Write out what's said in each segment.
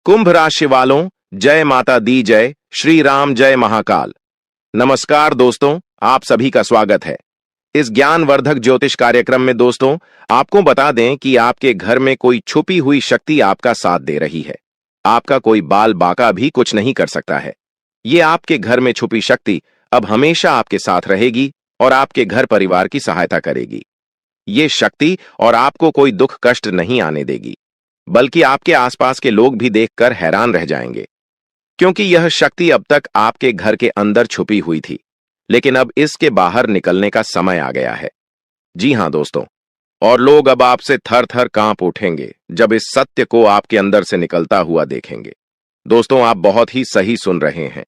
कुंभ राशि वालों, जय माता दी जय, श्री राम जय महाकाल। नमस्कार दोस्तों, आप सभी का स्वागत है इस ज्ञानवर्धक ज्योतिष कार्यक्रम में। दोस्तों, आपको बता दें कि आपके घर में कोई छुपी हुई शक्ति आपका साथ दे रही है। आपका कोई बाल बाका भी कुछ नहीं कर सकता है। ये आपके घर में छुपी शक्ति अब हमेशा आपके साथ रहेगी और आपके घर परिवार की सहायता करेगी। ये शक्ति और आपको कोई दुख कष्ट नहीं आने देगी, बल्कि आपके आसपास के लोग भी देखकर हैरान रह जाएंगे, क्योंकि यह शक्ति अब तक आपके घर के अंदर छुपी हुई थी, लेकिन अब इसके बाहर निकलने का समय आ गया है। जी हां दोस्तों, और लोग अब आपसे थर थर कांप उठेंगे जब इस सत्य को आपके अंदर से निकलता हुआ देखेंगे। दोस्तों, आप बहुत ही सही सुन रहे हैं।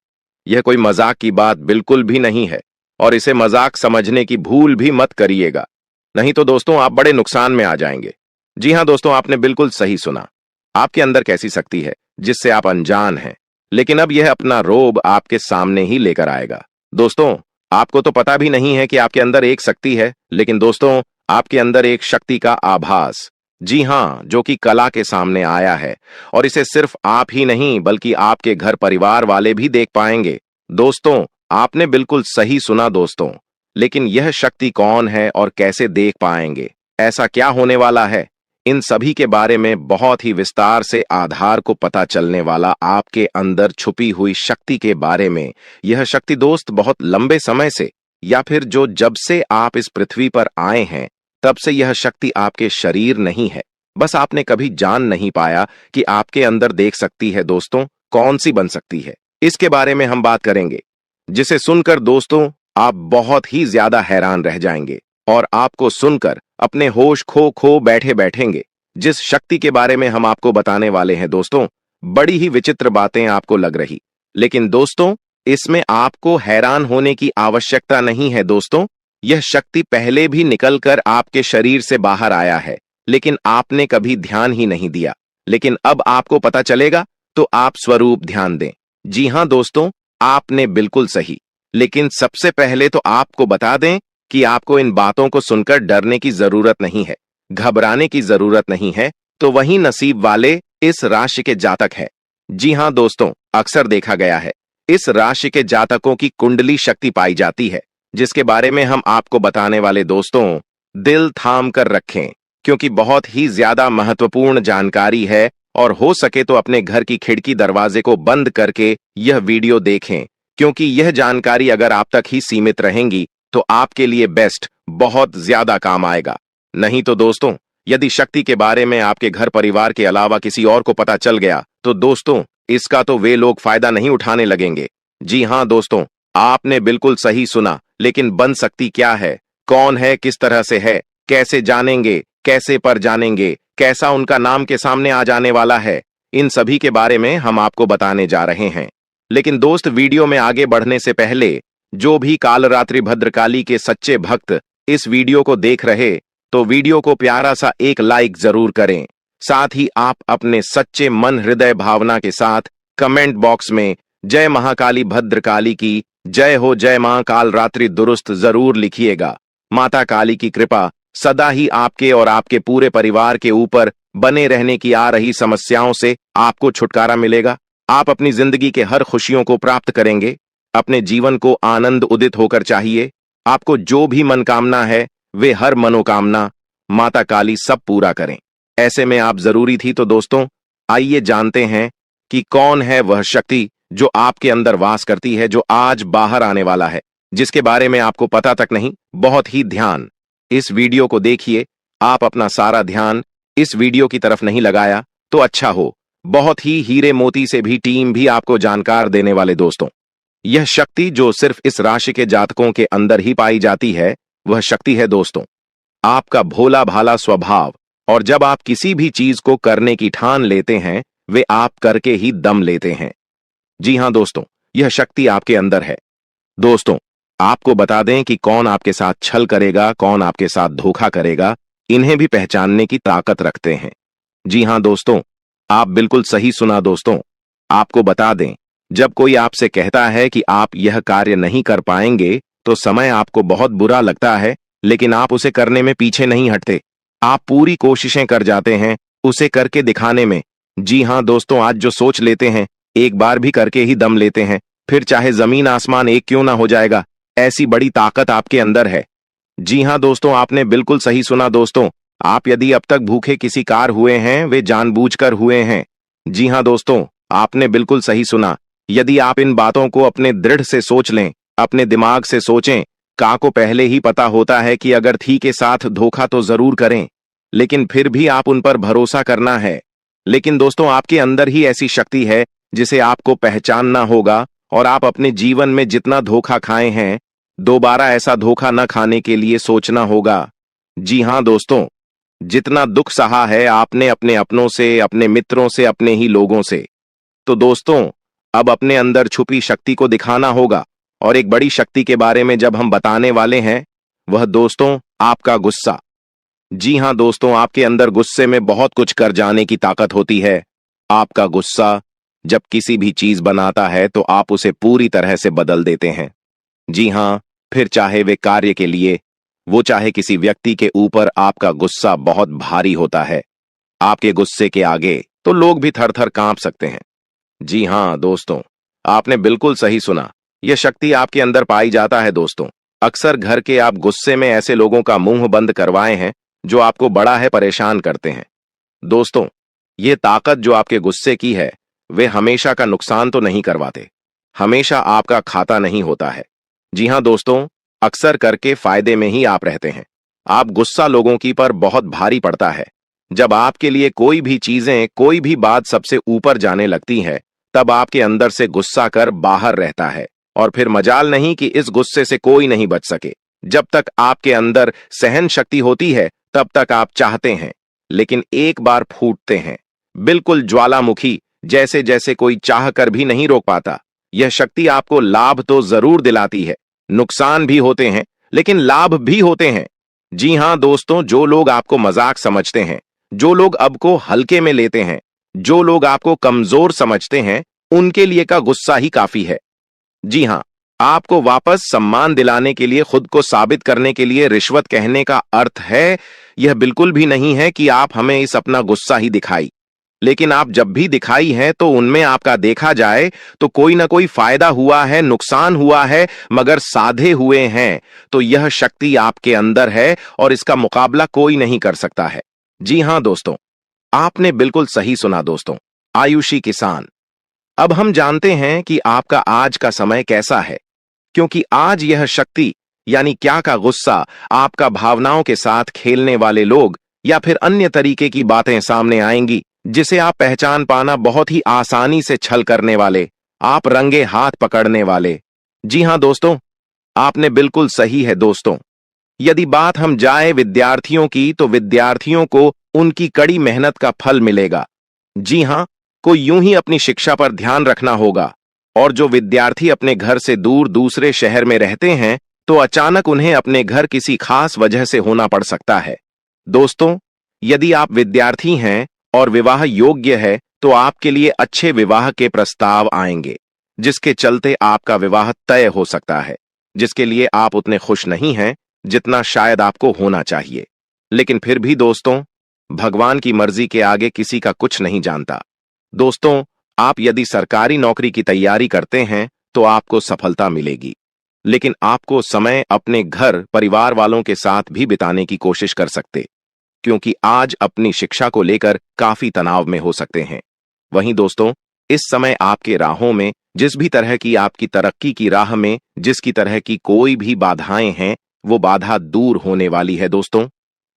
यह कोई मजाक की बात बिल्कुल भी नहीं है और इसे मजाक समझने की भूल भी मत करिएगा, नहीं तो दोस्तों आप बड़े नुकसान में आ जाएंगे। जी हां दोस्तों, आपने बिल्कुल सही सुना। आपके अंदर कैसी शक्ति है जिससे आप अनजान हैं, लेकिन अब यह अपना रोब आपके सामने ही लेकर आएगा। दोस्तों, आपको तो पता भी नहीं है कि आपके अंदर एक शक्ति है, लेकिन दोस्तों आपके अंदर एक शक्ति का आभास, जी हां, जो कि कला के सामने आया है, और इसे सिर्फ आप ही नहीं बल्कि आपके घर परिवार वाले भी देख पाएंगे। दोस्तों, आपने बिल्कुल सही सुना दोस्तों, लेकिन यह शक्ति कौन है और कैसे देख पाएंगे, ऐसा क्या होने वाला है, इन सभी के बारे में बहुत ही विस्तार से आधार को पता चलने वाला आपके अंदर छुपी हुई शक्ति के बारे में। यह शक्ति दोस्त बहुत लंबे समय से, या फिर जब से आप इस पृथ्वी पर आए हैं तब से यह शक्ति आपके शरीर नहीं है, बस आपने कभी जान नहीं पाया कि आपके अंदर देख सकती है। दोस्तों, कौन सी बन सकती है, इसके बारे में हम बात करेंगे, जिसे सुनकर दोस्तों आप बहुत ही ज्यादा हैरान रह जाएंगे और आपको सुनकर अपने होश खो बैठे बैठेंगे। जिस शक्ति के बारे में हम आपको बताने वाले हैं दोस्तों, बड़ी ही विचित्र बातें आपको लग रही, लेकिन दोस्तों इसमें आपको हैरान होने की आवश्यकता नहीं है। दोस्तों, यह शक्ति पहले भी निकलकर आपके शरीर से बाहर आया है, लेकिन आपने कभी ध्यान ही नहीं दिया। लेकिन अब आपको पता चलेगा, तो आप स्वरूप ध्यान दें। जी हां दोस्तों, आपने बिल्कुल सही। लेकिन सबसे पहले तो आपको बता दें कि आपको इन बातों को सुनकर डरने की जरूरत नहीं है, घबराने की जरूरत नहीं है। तो वही नसीब वाले इस राशि के जातक हैं। जी हां दोस्तों, अक्सर देखा गया है इस राशि के जातकों की कुंडली शक्ति पाई जाती है, जिसके बारे में हम आपको बताने वाले दोस्तों दिल थाम कर रखें, क्योंकि बहुत ही ज्यादा महत्वपूर्ण जानकारी है। और हो सके तो अपने घर की खिड़की दरवाजे को बंद करके यह वीडियो देखें, क्योंकि यह जानकारी अगर आप तक ही सीमित रहेंगी तो आपके लिए बेस्ट बहुत ज्यादा काम आएगा। नहीं तो दोस्तों, यदि शक्ति के बारे में आपके घर परिवार के अलावा किसी और को पता चल गया तो दोस्तों इसका तो वे लोग फायदा नहीं उठाने लगेंगे। जी हां दोस्तों, आपने बिल्कुल सही सुना। लेकिन बन सकती क्या है, कौन है, किस तरह से है, कैसे जानेंगे, कैसे पर जानेंगे, कैसा उनका नाम के सामने आ जाने वाला है, इन सभी के बारे में हम आपको बताने जा रहे हैं। लेकिन दोस्त, वीडियो में आगे बढ़ने से पहले जो भी कालरात्रि भद्रकाली के सच्चे भक्त इस वीडियो को देख रहे, तो वीडियो को प्यारा सा एक लाइक जरूर करें। साथ ही आप अपने सच्चे मन हृदय भावना के साथ कमेंट बॉक्स में जय महाकाली भद्रकाली की जय हो, जय मां कालरात्रि दुरुस्त जरूर लिखिएगा। माता काली की कृपा सदा ही आपके और आपके पूरे परिवार के ऊपर बने रहने की आ रही समस्याओं से आपको छुटकारा मिलेगा। आप अपनी जिंदगी के हर खुशियों को प्राप्त करेंगे। अपने जीवन को आनंद उदित होकर चाहिए। आपको जो भी मनोकामना है, वे हर मनोकामना माता काली सब पूरा करें। ऐसे में आप जरूरी थी। तो दोस्तों आइए जानते हैं कि कौन है वह शक्ति जो आपके अंदर वास करती है, जो आज बाहर आने वाला है, जिसके बारे में आपको पता तक नहीं। बहुत ही ध्यान इस वीडियो को देखिए। आप अपना सारा ध्यान इस वीडियो की तरफ नहीं लगाया तो अच्छा हो। बहुत ही हीरे मोती से भी टीम भी आपको जानकार देने वाले दोस्तों, यह शक्ति जो सिर्फ इस राशि के जातकों के अंदर ही पाई जाती है, वह शक्ति है दोस्तों आपका भोला भाला स्वभाव। और जब आप किसी भी चीज को करने की ठान लेते हैं, वे आप करके ही दम लेते हैं। जी हां दोस्तों, यह शक्ति आपके अंदर है। दोस्तों, आपको बता दें कि कौन आपके साथ छल करेगा, कौन आपके साथ धोखा करेगा, इन्हें भी पहचानने की ताकत रखते हैं। जी हां दोस्तों, आप बिल्कुल सही सुना दोस्तों। आपको बता दें, जब कोई आपसे कहता है कि आप यह कार्य नहीं कर पाएंगे, तो समय आपको बहुत बुरा लगता है, लेकिन आप उसे करने में पीछे नहीं हटते। आप पूरी कोशिशें कर जाते हैं उसे करके दिखाने में, जी हाँ दोस्तों, आज जो सोच लेते हैं एक बार भी करके ही दम लेते हैं, फिर चाहे जमीन आसमान एक क्यों ना हो जाएगा, ऐसी बड़ी ताकत आपके अंदर है। जी हाँ दोस्तों, आपने बिल्कुल सही सुना दोस्तों। आप यदि अब तक भूखे किसी कार हुए हैं, वे जानबूझकर हुए हैं। जी हाँ दोस्तों, आपने बिल्कुल सही सुना। यदि आप इन बातों को अपने दृढ़ से सोच लें, अपने दिमाग से सोचें, का को पहले ही पता होता है कि अगर थी के साथ धोखा तो जरूर करें, लेकिन फिर भी आप उन पर भरोसा करना है। लेकिन दोस्तों, आपके अंदर ही ऐसी शक्ति है जिसे आपको पहचानना होगा, और आप अपने जीवन में जितना धोखा खाए हैं, दोबारा ऐसा धोखा न खाने के लिए सोचना होगा। जी हाँ दोस्तों, जितना दुख सहा है आपने अपने अपनों से, अपने मित्रों से, अपने ही लोगों से, तो दोस्तों अब अपने अंदर छुपी शक्ति को दिखाना होगा। और एक बड़ी शक्ति के बारे में जब हम बताने वाले हैं, वह दोस्तों आपका गुस्सा। जी हाँ दोस्तों, आपके अंदर गुस्से में बहुत कुछ कर जाने की ताकत होती है। आपका गुस्सा जब किसी भी चीज बनाता है तो आप उसे पूरी तरह से बदल देते हैं। जी हाँ, फिर चाहे वे कार्य के लिए, वो चाहे किसी व्यक्ति के ऊपर, आपका गुस्सा बहुत भारी होता है। आपके गुस्से के आगे तो लोग भी थर थर कांप सकते हैं। जी हाँ दोस्तों, आपने बिल्कुल सही सुना। यह शक्ति आपके अंदर पाई जाता है दोस्तों। अक्सर घर के आप गुस्से में ऐसे लोगों का मुंह बंद करवाए हैं जो आपको बड़ा है परेशान करते हैं। दोस्तों, ये ताकत जो आपके गुस्से की है, वे हमेशा का नुकसान तो नहीं करवाते, हमेशा आपका खाता नहीं होता है। जी हाँ दोस्तों, अक्सर करके फायदे में ही आप रहते हैं। आप गुस्सा लोगों की पर बहुत भारी पड़ता है। जब आपके लिए कोई भी चीजें, कोई भी बात सबसे ऊपर जाने लगती है, तब आपके अंदर से गुस्सा कर बाहर रहता है, और फिर मजाल नहीं कि इस गुस्से से कोई नहीं बच सके। जब तक आपके अंदर सहन शक्ति होती है, तब तक आप चाहते हैं, लेकिन एक बार फूटते हैं, बिल्कुल ज्वालामुखी जैसे, जैसे कोई चाह कर भी नहीं रोक पाता। यह शक्ति आपको लाभ तो जरूर दिलाती है, नुकसान भी होते हैं, लेकिन लाभ भी होते हैं। जी हां दोस्तों, जो लोग आपको मजाक समझते हैं, जो लोग अब को हल्के में लेते हैं, जो लोग आपको कमजोर समझते हैं, उनके लिए का गुस्सा ही काफी है। जी हां, आपको वापस सम्मान दिलाने के लिए, खुद को साबित करने के लिए रिश्वत कहने का अर्थ है, यह बिल्कुल भी नहीं है कि आप हमें इस अपना गुस्सा ही दिखाई। लेकिन आप जब भी दिखाई है तो उनमें आपका देखा जाए तो कोई ना कोई फायदा हुआ है, नुकसान हुआ है, मगर साधे हुए हैं तो यह शक्ति आपके अंदर है और इसका मुकाबला कोई नहीं कर सकता है। जी हां दोस्तों, आपने बिल्कुल सही सुना दोस्तों। आयुषी किसान, अब हम जानते हैं कि आपका आज का समय कैसा है, क्योंकि आज यह शक्ति यानी क्या का गुस्सा, आपका भावनाओं के साथ खेलने वाले लोग या फिर अन्य तरीके की बातें सामने आएंगी जिसे आप पहचान पाना बहुत ही आसानी से छल करने वाले, आप रंगे हाथ पकड़ने वाले। जी हां दोस्तों, आपने बिल्कुल सही है दोस्तों। यदि बात हम जाए विद्यार्थियों की, तो विद्यार्थियों को उनकी कड़ी मेहनत का फल मिलेगा। जी हां, को यूं ही अपनी शिक्षा पर ध्यान रखना होगा। और जो विद्यार्थी अपने घर से दूर दूसरे शहर में रहते हैं, तो अचानक उन्हें अपने घर किसी खास वजह से होना पड़ सकता है। दोस्तों, यदि आप विद्यार्थी हैं और विवाह योग्य है, तो आपके लिए अच्छे विवाह के प्रस्ताव आएंगे, जिसके चलते आपका विवाह तय हो सकता है, जिसके लिए आप उतने खुश नहीं हैं जितना शायद आपको होना चाहिए। लेकिन फिर भी दोस्तों, भगवान की मर्जी के आगे किसी का कुछ नहीं जानता। दोस्तों, आप यदि सरकारी नौकरी की तैयारी करते हैं तो आपको सफलता मिलेगी, लेकिन आपको समय अपने घर परिवार वालों के साथ भी बिताने की कोशिश कर सकते, क्योंकि आज अपनी शिक्षा को लेकर काफी तनाव में हो सकते हैं। वहीं दोस्तों, इस समय आपके राहों में, जिस भी तरह की आपकी तरक्की की राह में जिसकी तरह की कोई भी बाधाएं हैं, वो बाधा दूर होने वाली है दोस्तों।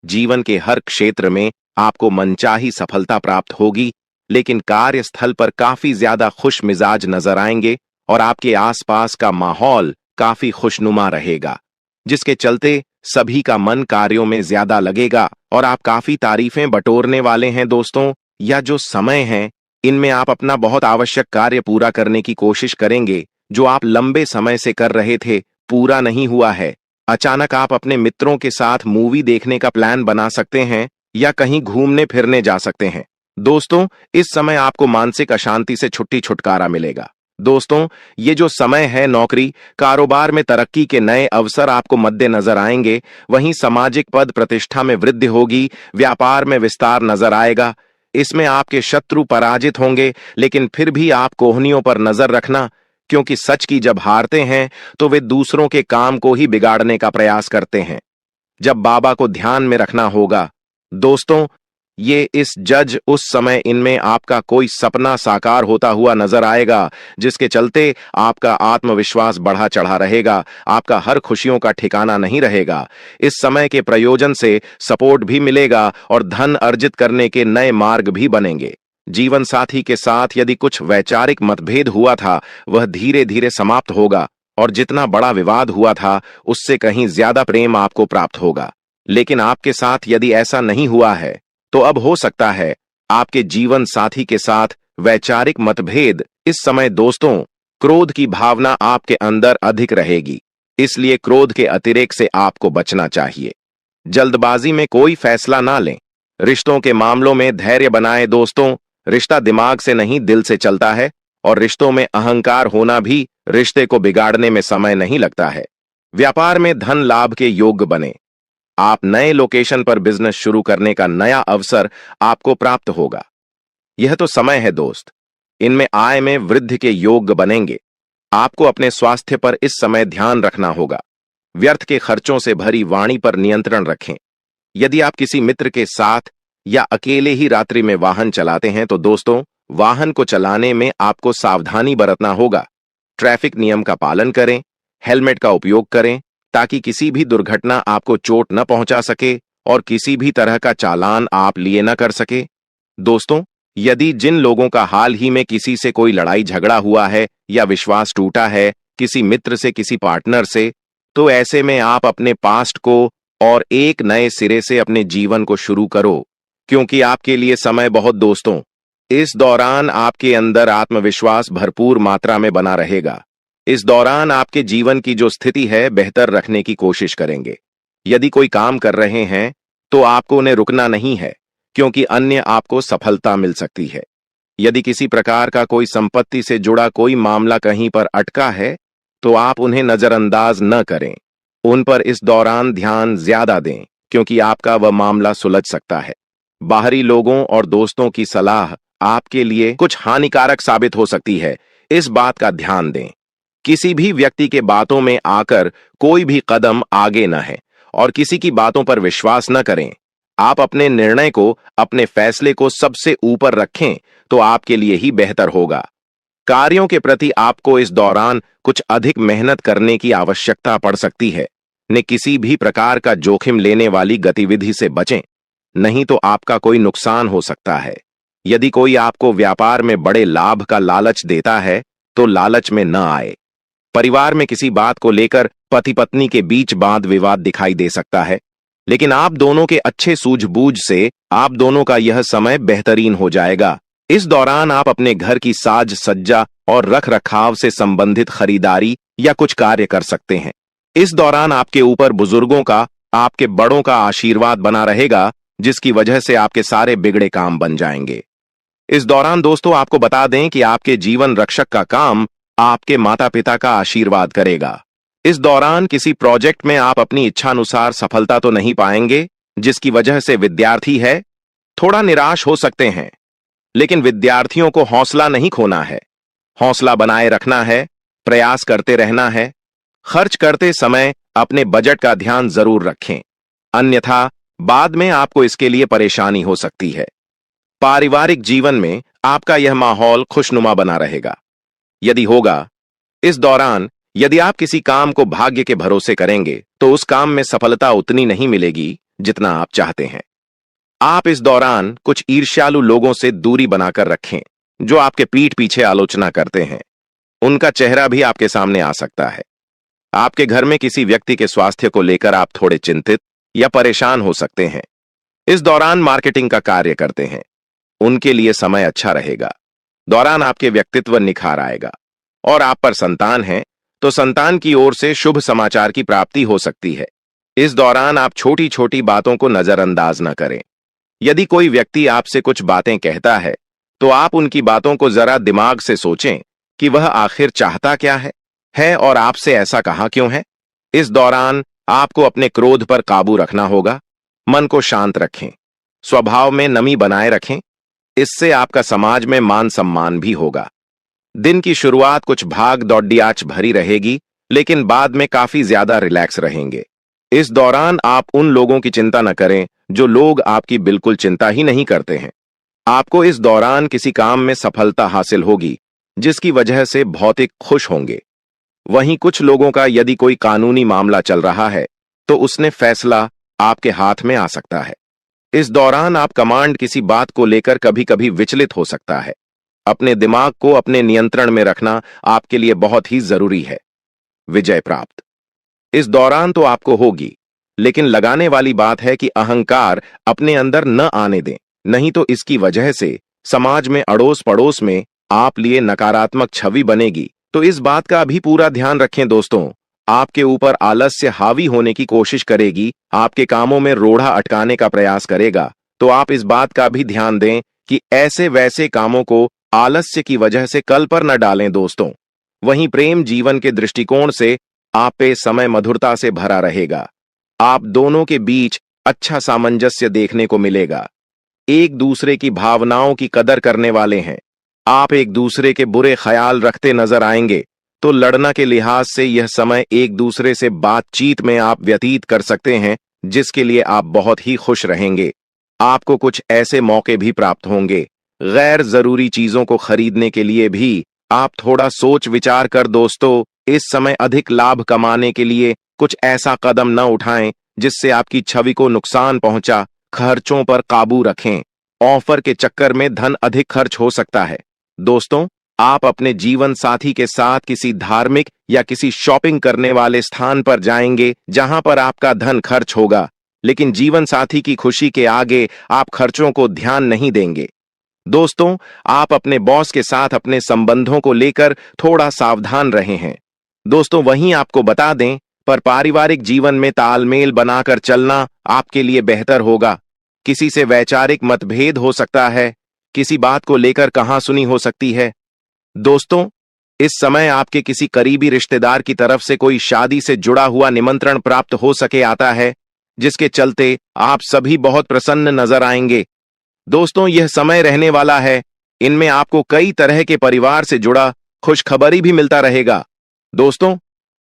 जीवन के हर क्षेत्र में आपको मनचाही सफलता प्राप्त होगी, लेकिन कार्यस्थल पर काफी ज्यादा खुश मिजाज नजर आएंगे और आपके आसपास का माहौल काफी खुशनुमा रहेगा, जिसके चलते सभी का मन कार्यों में ज्यादा लगेगा और आप काफी तारीफें बटोरने वाले हैं दोस्तों। या जो समय है, इनमें आप अपना बहुत आवश्यक कार्य पूरा करने की कोशिश करेंगे, जो आप लंबे समय से कर रहे थे, पूरा नहीं हुआ है। अचानक आप अपने मित्रों के साथ मूवी देखने का प्लान बना सकते हैं या कहीं घूमने फिरने जा सकते हैं। दोस्तों, इस समय आपको मानसिक अशांति से छुटकारा मिलेगा। दोस्तों, ये जो समय है, नौकरी कारोबार में तरक्की के नए अवसर आपको मद्देनजर आएंगे, वहीं सामाजिक पद प्रतिष्ठा में वृद्धि होगी, व्यापार में विस्तार नजर आएगा। इसमें आपके शत्रु पराजित होंगे, लेकिन फिर भी आप कोहनियों पर नजर रखना, क्योंकि सच की जब हारते हैं तो वे दूसरों के काम को ही बिगाड़ने का प्रयास करते हैं। जब बाबा को ध्यान में रखना होगा दोस्तों, ये इस जज उस समय इनमें आपका कोई सपना साकार होता हुआ नजर आएगा, जिसके चलते आपका आत्मविश्वास बढ़ा चढ़ा रहेगा, आपका हर खुशियों का ठिकाना नहीं रहेगा। इस समय के प्रयोजन से सपोर्ट भी मिलेगा और धन अर्जित करने के नए मार्ग भी बनेंगे। जीवन साथी के साथ यदि कुछ वैचारिक मतभेद हुआ था, वह धीरे धीरे समाप्त होगा और जितना बड़ा विवाद हुआ था उससे कहीं ज्यादा प्रेम आपको प्राप्त होगा। लेकिन आपके साथ यदि ऐसा नहीं हुआ है तो अब हो सकता है आपके जीवन साथी के साथ वैचारिक मतभेद। इस समय दोस्तों, क्रोध की भावना आपके अंदर अधिक रहेगी, इसलिए क्रोध के अतिरेक से आपको बचना चाहिए। जल्दबाजी में कोई फैसला ना लें। रिश्तों के मामलों में धैर्य बनाएं दोस्तों। रिश्ता दिमाग से नहीं दिल से चलता है और रिश्तों में अहंकार होना भी रिश्ते को बिगाड़ने में समय नहीं लगता है। व्यापार में धन लाभ के योग्य बने। आप नए लोकेशन पर बिजनेस शुरू करने का नया अवसर आपको प्राप्त होगा। यह तो समय है दोस्त, इनमें आय में वृद्धि के योग्य बनेंगे। आपको अपने स्वास्थ्य पर इस समय ध्यान रखना होगा। व्यर्थ के खर्चों से भरी वाणी पर नियंत्रण रखें। यदि आप किसी मित्र के साथ या अकेले ही रात्रि में वाहन चलाते हैं तो दोस्तों, वाहन को चलाने में आपको सावधानी बरतना होगा। ट्रैफिक नियम का पालन करें, हेलमेट का उपयोग करें ताकि किसी भी दुर्घटना आपको चोट न पहुंचा सके और किसी भी तरह का चालान आप लिए न कर सके। दोस्तों, यदि जिन लोगों का हाल ही में किसी से कोई लड़ाई झगड़ा हुआ है या विश्वास टूटा है किसी मित्र से, किसी पार्टनर से, तो ऐसे में आप अपने पास्ट को और एक नए सिरे से अपने जीवन को शुरू करो, क्योंकि आपके लिए समय बहुत दोस्तों। इस दौरान आपके अंदर आत्मविश्वास भरपूर मात्रा में बना रहेगा। इस दौरान आपके जीवन की जो स्थिति है बेहतर रखने की कोशिश करेंगे। यदि कोई काम कर रहे हैं तो आपको उन्हें रुकना नहीं है, क्योंकि अन्य आपको सफलता मिल सकती है। यदि किसी प्रकार का कोई संपत्ति से जुड़ा कोई मामला कहीं पर अटका है तो आप उन्हें नजरअंदाज न करें। उन पर इस दौरान ध्यान ज्यादा दें, क्योंकि आपका वह मामला सुलझ सकता है। बाहरी लोगों और दोस्तों की सलाह आपके लिए कुछ हानिकारक साबित हो सकती है, इस बात का ध्यान दें। किसी भी व्यक्ति के बातों में आकर कोई भी कदम आगे न है और किसी की बातों पर विश्वास न करें। आप अपने निर्णय को, अपने फैसले को सबसे ऊपर रखें तो आपके लिए ही बेहतर होगा। कार्यों के प्रति आपको इस दौरान कुछ अधिक मेहनत करने की आवश्यकता पड़ सकती है। ने किसी भी प्रकार का जोखिम लेने वाली गतिविधि से बचें, नहीं तो आपका कोई नुकसान हो सकता है। यदि कोई आपको व्यापार में बड़े लाभ का लालच देता है तो लालच में न आए। परिवार में किसी बात को लेकर पति पत्नी के बीच वाद विवाद दिखाई दे सकता है, लेकिन आप दोनों के अच्छे सूझबूझ से आप दोनों का यह समय बेहतरीन हो जाएगा। इस दौरान आप अपने घर की साज सज्जा और रख रखाव से संबंधित खरीदारी या कुछ कार्य कर सकते हैं। इस दौरान आपके ऊपर बुजुर्गों का, आपके बड़ों का आशीर्वाद बना रहेगा, जिसकी वजह से आपके सारे बिगड़े काम बन जाएंगे। इस दौरान दोस्तों आपको बता दें कि आपके जीवन रक्षक का काम आपके माता पिता का आशीर्वाद करेगा। इस दौरान किसी प्रोजेक्ट में आप अपनी इच्छानुसार सफलता तो नहीं पाएंगे, जिसकी वजह से विद्यार्थी है थोड़ा निराश हो सकते हैं, लेकिन विद्यार्थियों को हौसला नहीं खोना है। हौसला बनाए रखना है, प्रयास करते रहना है। खर्च करते समय अपने बजट का ध्यान जरूर रखें, अन्यथा बाद में आपको इसके लिए परेशानी हो सकती है। पारिवारिक जीवन में आपका यह माहौल खुशनुमा बना रहेगा। यदि होगा, इस दौरान यदि आप किसी काम को भाग्य के भरोसे करेंगे तो उस काम में सफलता उतनी नहीं मिलेगी जितना आप चाहते हैं। आप इस दौरान कुछ ईर्ष्यालु लोगों से दूरी बनाकर रखें, जो आपके पीठ पीछे आलोचना करते हैं। उनका चेहरा भी आपके सामने आ सकता है। आपके घर में किसी व्यक्ति के स्वास्थ्य को लेकर आप थोड़े चिंतित या परेशान हो सकते हैं। इस दौरान मार्केटिंग का कार्य करते हैं, उनके लिए समय अच्छा रहेगा। दौरान आपके व्यक्तित्व निखार आएगा। और आप पर संतान है तो संतान की ओर से शुभ समाचार की प्राप्ति हो सकती है। इस दौरान आप छोटी छोटी बातों को नजरअंदाज न करें। यदि कोई व्यक्ति आपसे कुछ बातें कहता है तो आप उनकी बातों को जरा दिमाग से सोचें कि वह आखिर चाहता क्या है और आपसे ऐसा कहा क्यों है। इस दौरान आपको अपने क्रोध पर काबू रखना होगा। मन को शांत रखें, स्वभाव में नमी बनाए रखें। इससे आपका समाज में मान सम्मान भी होगा। दिन की शुरुआत कुछ भाग दौड़ियाच भरी रहेगी, लेकिन बाद में काफी ज्यादा रिलैक्स रहेंगे। इस दौरान आप उन लोगों की चिंता न करें जो लोग आपकी बिल्कुल चिंता ही नहीं करते हैं। आपको इस दौरान किसी काम में सफलता हासिल होगी, जिसकी वजह से भौतिक खुश होंगे। वहीं कुछ लोगों का यदि कोई कानूनी मामला चल रहा है, तो उसने फैसला आपके हाथ में आ सकता है। इस दौरान आप कमांड किसी बात को लेकर कभी कभी विचलित हो सकता है। अपने दिमाग को अपने नियंत्रण में रखना आपके लिए बहुत ही जरूरी है। विजय प्राप्त इस दौरान तो आपको होगी, लेकिन लगाने वाली बात है कि अहंकार अपने अंदर न आने दें, नहीं तो इसकी वजह से समाज में अड़ोस पड़ोस में आप लिए नकारात्मक छवि बनेगी। तो इस बात का भी पूरा ध्यान रखें दोस्तों। आपके ऊपर आलस्य हावी होने की कोशिश करेगी, आपके कामों में रोड़ा अटकाने का प्रयास करेगा। तो आप इस बात का भी ध्यान दें कि ऐसे वैसे कामों को आलस्य की वजह से कल पर न डालें दोस्तों। वहीं प्रेम जीवन के दृष्टिकोण से आप पे समय मधुरता से भरा रहेगा। आप दोनों के बीच अच्छा सामंजस्य देखने को मिलेगा। एक दूसरे की भावनाओं की कदर करने वाले हैं। आप एक दूसरे के बुरे ख्याल रखते नजर आएंगे, तो लड़ना के लिहाज से यह समय एक दूसरे से बातचीत में आप व्यतीत कर सकते हैं, जिसके लिए आप बहुत ही खुश रहेंगे। आपको कुछ ऐसे मौके भी प्राप्त होंगे। गैर जरूरी चीजों को खरीदने के लिए भी आप थोड़ा सोच विचार कर दोस्तों इस समय अधिक लाभ कमाने के लिए कुछ ऐसा कदम न उठाएं जिससे आपकी छवि को नुकसान पहुंचा। खर्चों पर काबू रखें। ऑफर के चक्कर में धन अधिक खर्च हो सकता है। दोस्तों, आप अपने जीवन साथी के साथ किसी धार्मिक या किसी शॉपिंग करने वाले स्थान पर जाएंगे जहां पर आपका धन खर्च होगा, लेकिन जीवन साथी की खुशी के आगे आप खर्चों को ध्यान नहीं देंगे। दोस्तों, आप अपने बॉस के साथ अपने संबंधों को लेकर थोड़ा सावधान रहे हैं। दोस्तों, वहीं आपको बता दें, पर पारिवारिक जीवन में तालमेल बनाकर चलना आपके लिए बेहतर होगा। किसी से वैचारिक मतभेद हो सकता है, किसी बात को लेकर कहासुनी हो सकती है। दोस्तों, इस समय आपके किसी करीबी रिश्तेदार की तरफ से कोई शादी से जुड़ा हुआ निमंत्रण प्राप्त हो सके आता है, जिसके चलते आप सभी बहुत प्रसन्न नजर आएंगे। दोस्तों, यह समय रहने वाला है। इनमें आपको कई तरह के परिवार से जुड़ा खुशखबरी भी मिलता रहेगा। दोस्तों,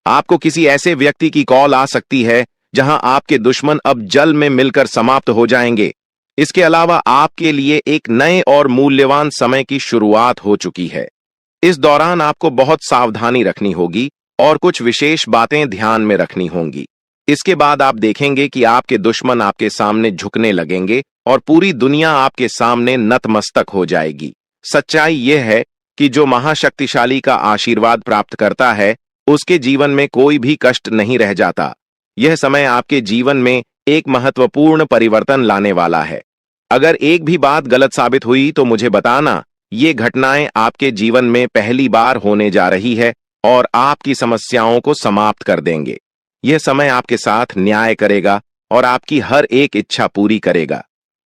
आपको किसी ऐसे व्यक्ति की कॉल आ सकती है जहां आपके दुश्मन अब जल में मिलकर समाप्त हो जाएंगे। इसके अलावा आपके लिए एक नए और मूल्यवान समय की शुरुआत हो चुकी है। इस दौरान आपको बहुत सावधानी रखनी होगी और कुछ विशेष बातें ध्यान में रखनी होंगी। इसके बाद आप देखेंगे कि आपके दुश्मन आपके सामने झुकने लगेंगे और पूरी दुनिया आपके सामने नतमस्तक हो जाएगी। सच्चाई यह है कि जो महाशक्तिशाली का आशीर्वाद प्राप्त करता है, उसके जीवन में कोई भी कष्ट नहीं रह जाता। यह समय आपके जीवन में एक महत्वपूर्ण परिवर्तन लाने वाला है। अगर एक भी बात गलत साबित हुई तो मुझे बताना। ये घटनाएं आपके जीवन में पहली बार होने जा रही है और आपकी समस्याओं को समाप्त कर देंगे। यह समय आपके साथ न्याय करेगा और आपकी हर एक इच्छा पूरी करेगा।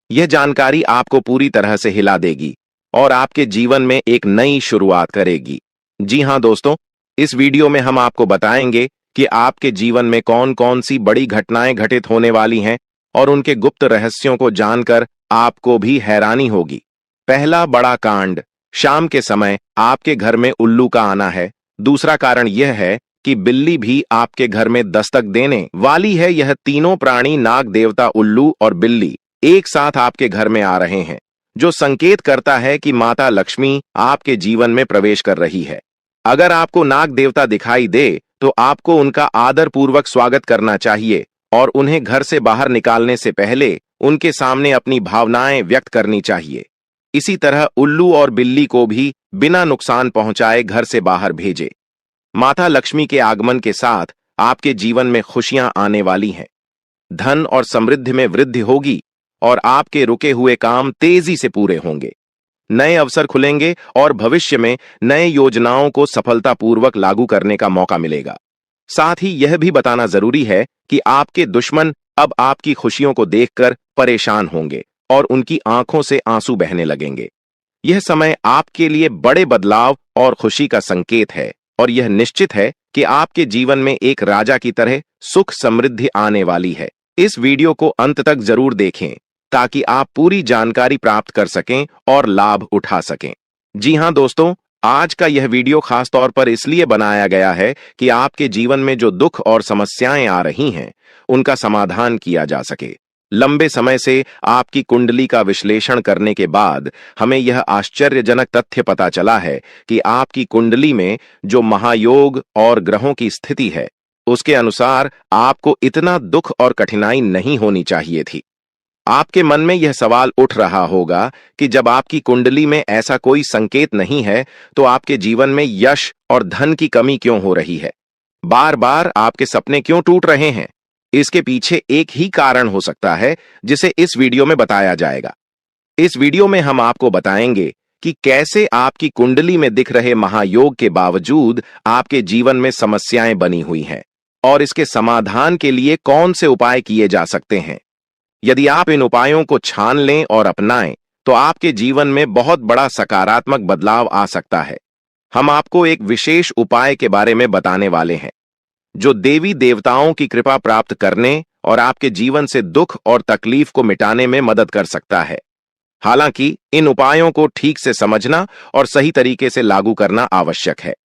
यह जानकारी आपको पूरी तरह से हिला देगी और आपके जीवन में एक नई शुरुआत करेगी। जी हां दोस्तों, इस वीडियो में हम आपको बताएंगे कि आपके जीवन में कौन कौन सी बड़ी घटनाएं घटित होने वाली हैं और उनके गुप्त रहस्यों को जानकर आपको भी हैरानी होगी। पहला बड़ा कांड, शाम के समय आपके घर में उल्लू का आना है। दूसरा कारण यह है कि बिल्ली भी आपके घर में दस्तक देने वाली है। यह तीनों प्राणी, नाग देवता, उल्लू और बिल्ली, एक साथ आपके घर में आ रहे हैं, जो संकेत करता है कि माता लक्ष्मी आपके जीवन में प्रवेश कर रही है। अगर आपको नाग देवता दिखाई दे तो आपको उनका आदर पूर्वक स्वागत करना चाहिए और उन्हें घर से बाहर निकालने से पहले उनके सामने अपनी भावनाएं व्यक्त करनी चाहिए। इसी तरह उल्लू और बिल्ली को भी बिना नुकसान पहुंचाए घर से बाहर भेजे। माता लक्ष्मी के आगमन के साथ आपके जीवन में खुशियां आने वाली हैं। धन और समृद्धि में वृद्धि होगी और आपके रुके हुए काम तेजी से पूरे होंगे। नए अवसर खुलेंगे और भविष्य में नए योजनाओं को सफलतापूर्वक लागू करने का मौका मिलेगा। साथ ही यह भी बताना जरूरी है कि आपके दुश्मन अब आपकी खुशियों को देखकर परेशान होंगे और उनकी आंखों से आंसू बहने लगेंगे। यह समय आपके लिए बड़े बदलाव और खुशी का संकेत है और यह निश्चित है कि आपके जीवन में एक राजा की तरह सुख समृद्धि आने वाली है। इस वीडियो को अंत तक जरूर देखें ताकि आप पूरी जानकारी प्राप्त कर सकें और लाभ उठा सकें। जी हां दोस्तों, आज का यह वीडियो खास तौर पर इसलिए बनाया गया है कि आपके जीवन में जो दुख और समस्याएं आ रही हैं, उनका समाधान किया जा सके। लंबे समय से आपकी कुंडली का विश्लेषण करने के बाद हमें यह आश्चर्यजनक तथ्य पता चला है कि आपकी कुंडली में जो महायोग और ग्रहों की स्थिति है, उसके अनुसार आपको इतना दुख और कठिनाई नहीं होनी चाहिए थी। आपके मन में यह सवाल उठ रहा होगा कि जब आपकी कुंडली में ऐसा कोई संकेत नहीं है, तो आपके जीवन में यश और धन की कमी क्यों हो रही है? बार बार आपके सपने क्यों टूट रहे हैं? इसके पीछे एक ही कारण हो सकता है, जिसे इस वीडियो में बताया जाएगा। इस वीडियो में हम आपको बताएंगे कि कैसे आपकी कुंडली में दिख रहे महायोग के बावजूद आपके जीवन में समस्याएं बनी हुई हैं और इसके समाधान के लिए कौन से उपाय किए जा सकते हैं। यदि आप इन उपायों को छान लें और अपनाएं, तो आपके जीवन में बहुत बड़ा सकारात्मक बदलाव आ सकता है। हम आपको एक विशेष उपाय के बारे में बताने वाले हैं, जो देवी देवताओं की कृपा प्राप्त करने और आपके जीवन से दुख और तकलीफ को मिटाने में मदद कर सकता है। हालांकि इन उपायों को ठीक से समझना और सही तरीके से लागू करना आवश्यक है।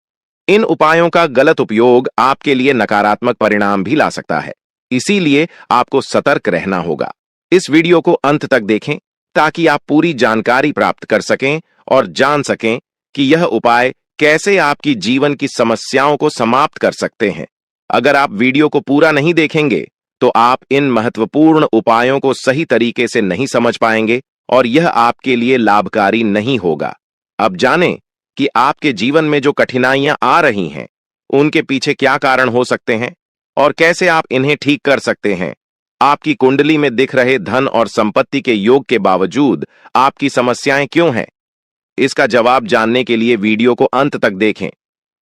इन उपायों का गलत उपयोग आपके लिए नकारात्मक परिणाम भी ला सकता है, इसीलिए आपको सतर्क रहना होगा। इस वीडियो को अंत तक देखें ताकि आप पूरी जानकारी प्राप्त कर सकें और जान सकें कि यह उपाय कैसे आपकी जीवन की समस्याओं को समाप्त कर सकते हैं। अगर आप वीडियो को पूरा नहीं देखेंगे, तो आप इन महत्वपूर्ण उपायों को सही तरीके से नहीं समझ पाएंगे और यह आपके लिए लाभकारी नहीं होगा। अब जानें कि आपके जीवन में जो कठिनाइयां आ रही हैं, उनके पीछे क्या कारण हो सकते हैं और कैसे आप इन्हें ठीक कर सकते हैं। आपकी कुंडली में दिख रहे धन और संपत्ति के योग के बावजूद आपकी समस्याएं क्यों हैं? इसका जवाब जानने के लिए वीडियो को अंत तक देखें।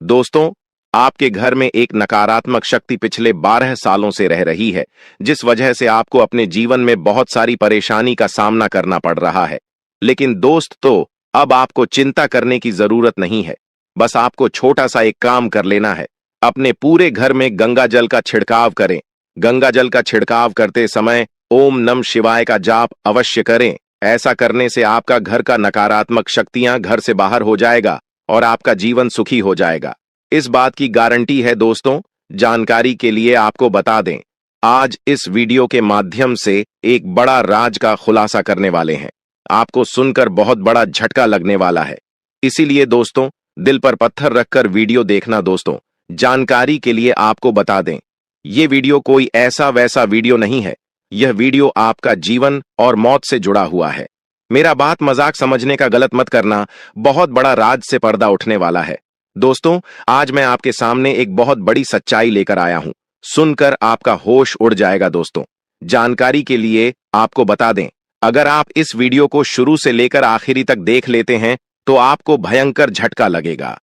दोस्तों, आपके घर में एक नकारात्मक शक्ति पिछले 12 सालों से रह रही है, जिस वजह से आपको अपने जीवन में बहुत सारी परेशानी का सामना करना पड़ रहा है। लेकिन दोस्तों, अब आपको चिंता करने की जरूरत नहीं है। बस आपको छोटा सा एक काम कर लेना है। अपने पूरे घर में गंगा जल का छिड़काव करें। गंगा जल का छिड़काव करते समय ओम नमः शिवाय का जाप अवश्य करें। ऐसा करने से आपका घर का नकारात्मक शक्तियां घर से बाहर हो जाएगा और आपका जीवन सुखी हो जाएगा। इस बात की गारंटी है दोस्तों। जानकारी के लिए आपको बता दें, आज इस वीडियो के माध्यम से एक बड़ा राज का खुलासा करने वाले हैं। आपको सुनकर बहुत बड़ा झटका लगने वाला है, इसीलिए दोस्तों दिल पर पत्थर रखकर वीडियो देखना। दोस्तों, जानकारी के लिए आपको बता दें, ये वीडियो कोई ऐसा वैसा वीडियो नहीं है। यह वीडियो आपका जीवन और मौत से जुड़ा हुआ है। मेरा बात मजाक समझने का गलत मत करना। बहुत बड़ा राज से पर्दा उठने वाला है। दोस्तों, आज मैं आपके सामने एक बहुत बड़ी सच्चाई लेकर आया हूं। सुनकर आपका होश उड़ जाएगा। दोस्तों, जानकारी के लिए आपको बता दें, अगर आप इस वीडियो को शुरू से लेकर आखिरी तक देख लेते हैं, तो आपको भयंकर झटका लगेगा।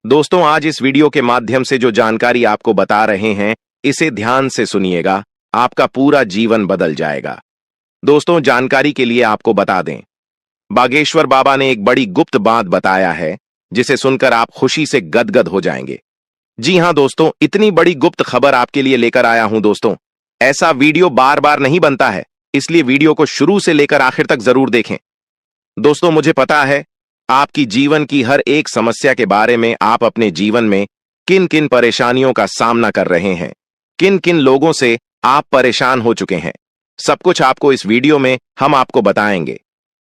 दोस्तों, आज इस वीडियो के माध्यम से जो जानकारी आपको बता रहे हैं, इसे ध्यान से सुनिएगा। आपका पूरा जीवन बदल जाएगा। दोस्तों, जानकारी के लिए आपको बता दें, बागेश्वर बाबा ने एक बड़ी गुप्त बात बताया है, जिसे सुनकर आप खुशी से गदगद हो जाएंगे। जी हां दोस्तों, इतनी बड़ी गुप्त खबर आपके लिए लेकर आया हूं। दोस्तों, ऐसा वीडियो बार बार नहीं बनता है, इसलिए वीडियो को शुरू से लेकर आखिर तक जरूर देखें। दोस्तों, मुझे पता है आपकी जीवन की हर एक समस्या के बारे में, आप अपने जीवन में किन किन परेशानियों का सामना कर रहे हैं, किन किन लोगों से आप परेशान हो चुके हैं। सब कुछ आपको इस वीडियो में हम आपको बताएंगे।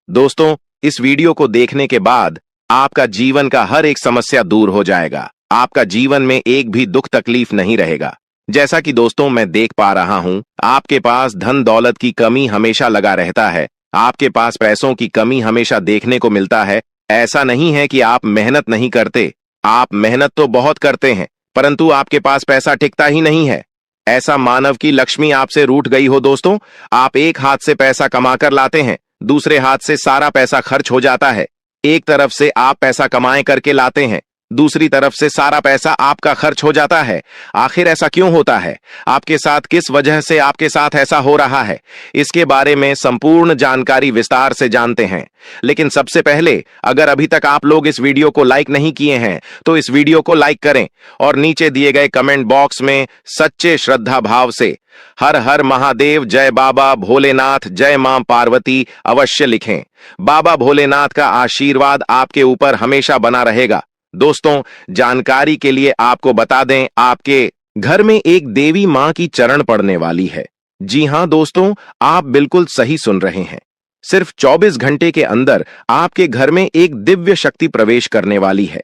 दोस्तों, इस वीडियो को देखने के बाद आपका जीवन का हर एक समस्या दूर हो जाएगा। आपका जीवन में एक भी दुख तकलीफ नहीं रहेगा। जैसा कि दोस्तों मैं देख पा रहा हूं, आपके पास धन दौलत की कमी हमेशा लगा रहता है। आपके पास पैसों की कमी हमेशा देखने को मिलता है। ऐसा नहीं है कि आप मेहनत नहीं करते, आप मेहनत तो बहुत करते हैं, परंतु आपके पास पैसा टिकता ही नहीं है। ऐसा मानव की लक्ष्मी आपसे रूठ गई हो। दोस्तों, आप एक हाथ से पैसा कमाकर लाते हैं, दूसरे हाथ से सारा पैसा खर्च हो जाता है। एक तरफ से आप पैसा कमाए करके लाते हैं, दूसरी तरफ से सारा पैसा आपका खर्च हो जाता है। आखिर ऐसा क्यों होता है? आपके साथ किस वजह से आपके साथ ऐसा हो रहा है? इसके बारे में संपूर्ण जानकारी विस्तार से जानते हैं। लेकिन सबसे पहले, अगर अभी तक आप लोग इस वीडियो को लाइक नहीं किए हैं तो इस वीडियो को लाइक करें और नीचे दिए गए कमेंट बॉक्स में सच्चे श्रद्धा भाव से हर हर महादेव, जय बाबा भोलेनाथ, जय मां पार्वती अवश्य लिखें। बाबा भोलेनाथ का आशीर्वाद आपके ऊपर हमेशा बना रहेगा। दोस्तों, जानकारी के लिए आपको बता दें, आपके घर में एक देवी मां की चरण पड़ने वाली है। जी हां दोस्तों, आप बिल्कुल सही सुन रहे हैं। सिर्फ 24 घंटे के अंदर आपके घर में एक दिव्य शक्ति प्रवेश करने वाली है।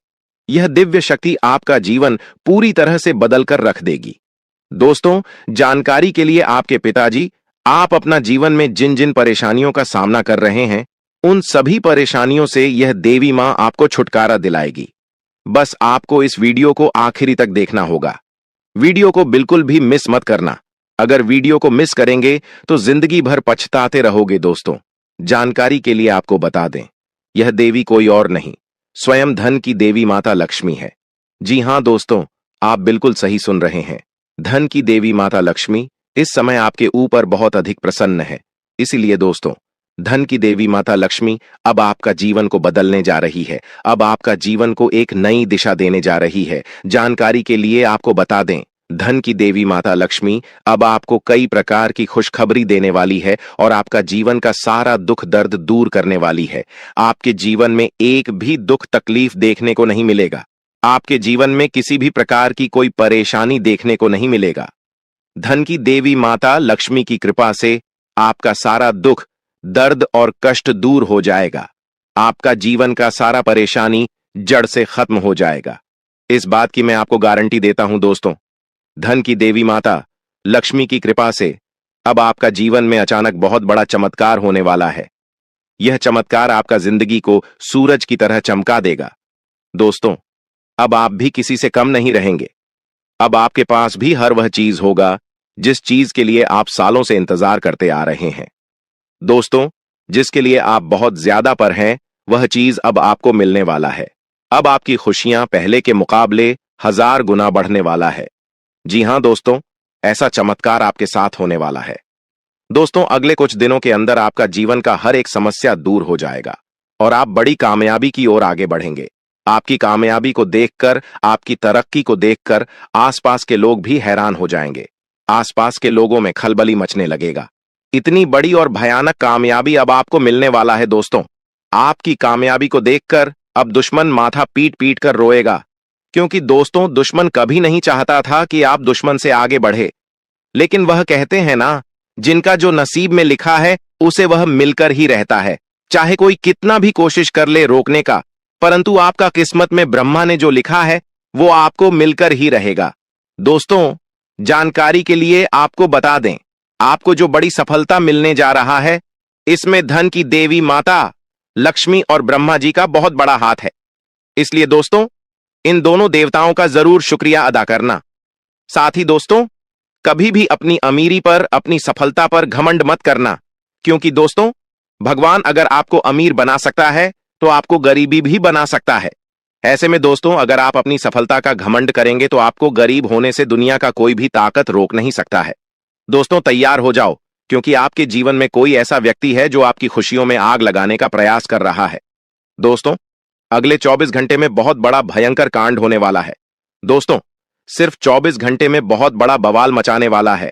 यह दिव्य शक्ति आपका जीवन पूरी तरह से बदल कर रख देगी। दोस्तों, जानकारी के लिए आपके पिताजी, आप अपना जीवन में जिन जिन परेशानियों का सामना कर रहे हैं, उन सभी परेशानियों से यह देवी मां आपको छुटकारा दिलाएगी। बस आपको इस वीडियो को आखिरी तक देखना होगा। वीडियो को बिल्कुल भी मिस मत करना। अगर वीडियो को मिस करेंगे तो जिंदगी भर पछताते रहोगे। दोस्तों, जानकारी के लिए आपको बता दें, यह देवी कोई और नहीं, स्वयं धन की देवी माता लक्ष्मी है। जी हां दोस्तों, आप बिल्कुल सही सुन रहे हैं। धन की देवी माता लक्ष्मी इस समय आपके ऊपर बहुत अधिक प्रसन्न है। इसीलिए दोस्तों, धन की देवी माता लक्ष्मी अब आपका जीवन को बदलने जा रही है। अब आपका जीवन को एक नई दिशा देने जा रही है। जानकारी के लिए आपको बता दें, धन की देवी माता लक्ष्मी अब आपको कई प्रकार की खुशखबरी देने वाली है और आपका जीवन का सारा दुख दर्द दूर करने वाली है। आपके जीवन में एक भी दुख तकलीफ देखने को नहीं मिलेगा। आपके जीवन में किसी भी प्रकार की कोई परेशानी देखने को नहीं मिलेगा। धन की देवी माता लक्ष्मी की कृपा से आपका सारा दुख, दर्द और कष्ट दूर हो जाएगा। आपका जीवन का सारा परेशानी जड़ से खत्म हो जाएगा। इस बात की मैं आपको गारंटी देता हूं दोस्तों। धन की देवी माता लक्ष्मी की कृपा से अब आपका जीवन में अचानक बहुत बड़ा चमत्कार होने वाला है। यह चमत्कार आपका जिंदगी को सूरज की तरह चमका देगा। दोस्तों, अब आप भी किसी से कम नहीं रहेंगे। अब आपके पास भी हर वह चीज होगा जिस चीज के लिए आप सालों से इंतजार करते आ रहे हैं। दोस्तों, जिसके लिए आप बहुत ज्यादा पर हैं, वह चीज अब आपको मिलने वाला है। अब आपकी खुशियां पहले के मुकाबले 1000 गुना बढ़ने वाला है। जी हां दोस्तों, ऐसा चमत्कार आपके साथ होने वाला है। दोस्तों, अगले कुछ दिनों के अंदर आपका जीवन का हर एक समस्या दूर हो जाएगा और आप बड़ी कामयाबी की ओर आगे बढ़ेंगे। आपकी कामयाबी को देखकर, आपकी तरक्की को देखकर आसपास के लोग भी हैरान हो जाएंगे। आसपास के लोगों में खलबली मचने लगेगा। इतनी बड़ी और भयानक कामयाबी अब आपको मिलने वाला है। दोस्तों, आपकी कामयाबी को देखकर अब दुश्मन माथा पीट पीट कर रोएगा, क्योंकि दोस्तों, दुश्मन कभी नहीं चाहता था कि आप दुश्मन से आगे बढ़े। लेकिन वह कहते हैं ना, जिनका जो नसीब में लिखा है उसे वह मिलकर ही रहता है। चाहे कोई कितना भी कोशिश कर ले रोकने का, परंतु आपका किस्मत में ब्रह्मा ने जो लिखा है वो आपको मिलकर ही रहेगा। दोस्तों, जानकारी के लिए आपको बता दें, आपको जो बड़ी सफलता मिलने जा रहा है, इसमें धन की देवी माता लक्ष्मी और ब्रह्मा जी का बहुत बड़ा हाथ है। इसलिए दोस्तों, इन दोनों देवताओं का जरूर शुक्रिया अदा करना। साथ ही दोस्तों, कभी भी अपनी अमीरी पर, अपनी सफलता पर घमंड मत करना, क्योंकि दोस्तों, भगवान अगर आपको अमीर बना सकता है तो आपको गरीबी भी बना सकता है। ऐसे में दोस्तों, अगर आप अपनी सफलता का घमंड करेंगे तो आपको गरीब होने से दुनिया का कोई भी ताकत रोक नहीं सकता है। दोस्तों, तैयार हो जाओ, क्योंकि आपके जीवन में कोई ऐसा व्यक्ति है जो आपकी खुशियों में आग लगाने का प्रयास कर रहा है। दोस्तों, अगले 24 घंटे में बहुत बड़ा भयंकर कांड होने वाला है। दोस्तों, सिर्फ 24 घंटे में बहुत बड़ा बवाल मचाने वाला है,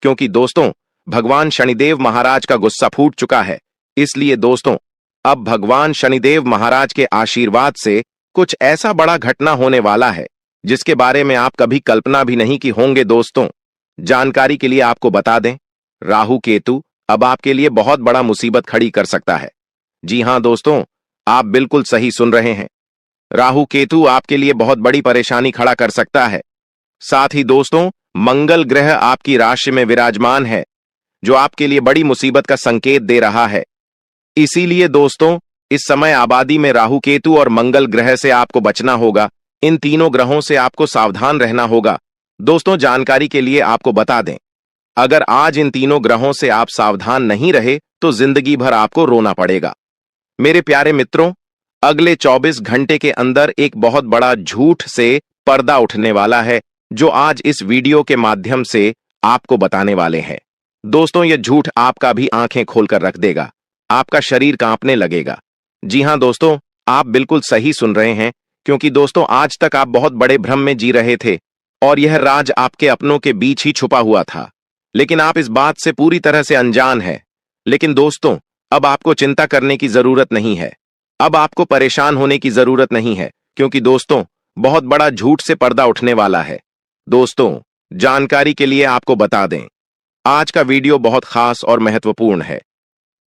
क्योंकि दोस्तों, भगवान शनिदेव महाराज का गुस्सा फूट चुका है। इसलिए दोस्तों, अब भगवान शनिदेव महाराज के आशीर्वाद से कुछ ऐसा बड़ा घटना होने वाला है जिसके बारे में आप कभी कल्पना भी नहीं की होंगे। दोस्तों, जानकारी के लिए आपको बता दें, राहु केतु अब आपके लिए बहुत बड़ा मुसीबत खड़ी कर सकता है। जी हां दोस्तों, आप बिल्कुल सही सुन रहे हैं। राहु केतु आपके लिए बहुत बड़ी परेशानी खड़ा कर सकता है। साथ ही दोस्तों, मंगल ग्रह आपकी राशि में विराजमान है, जो आपके लिए बड़ी मुसीबत का संकेत दे रहा है। इसीलिए दोस्तों, इस समय आबादी में राहु केतु और मंगल ग्रह से आपको बचना होगा। इन तीनों ग्रहों से आपको सावधान रहना होगा। दोस्तों, जानकारी के लिए आपको बता दें, अगर आज इन तीनों ग्रहों से आप सावधान नहीं रहे तो जिंदगी भर आपको रोना पड़ेगा। मेरे प्यारे मित्रों, अगले 24 घंटे के अंदर एक बहुत बड़ा झूठ से पर्दा उठने वाला है, जो आज इस वीडियो के माध्यम से आपको बताने वाले हैं। दोस्तों, यह झूठ आपका भी आंखें खोलकर रख देगा, आपका शरीर कांपने लगेगा। जी हां दोस्तों, आप बिल्कुल सही सुन रहे हैं, क्योंकि दोस्तों आज तक आप बहुत बड़े भ्रम में जी रहे थे और यह राज आपके अपनों के बीच ही छुपा हुआ था, लेकिन आप इस बात से पूरी तरह से अनजान हैं। लेकिन दोस्तों, अब आपको चिंता करने की जरूरत नहीं है, अब आपको परेशान होने की जरूरत नहीं है, क्योंकि दोस्तों बहुत बड़ा झूठ से पर्दा उठने वाला है। दोस्तों, जानकारी के लिए आपको बता दें, आज का वीडियो बहुत खास और महत्वपूर्ण है।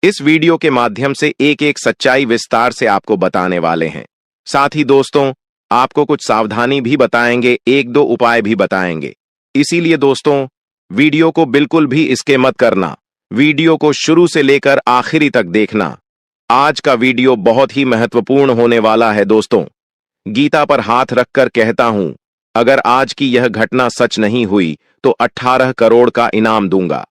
इस वीडियो के माध्यम से एक एक सच्चाई विस्तार से आपको बताने वाले हैं। साथ ही दोस्तों, आपको कुछ सावधानी भी बताएंगे, एक दो उपाय भी बताएंगे। इसीलिए दोस्तों, वीडियो को बिल्कुल भी स्किप मत करना, वीडियो को शुरू से लेकर आखिरी तक देखना। आज का वीडियो बहुत ही महत्वपूर्ण होने वाला है। दोस्तों, गीता पर हाथ रखकर कहता हूं, अगर आज की यह घटना सच नहीं हुई तो 18 करोड़ का इनाम दूंगा।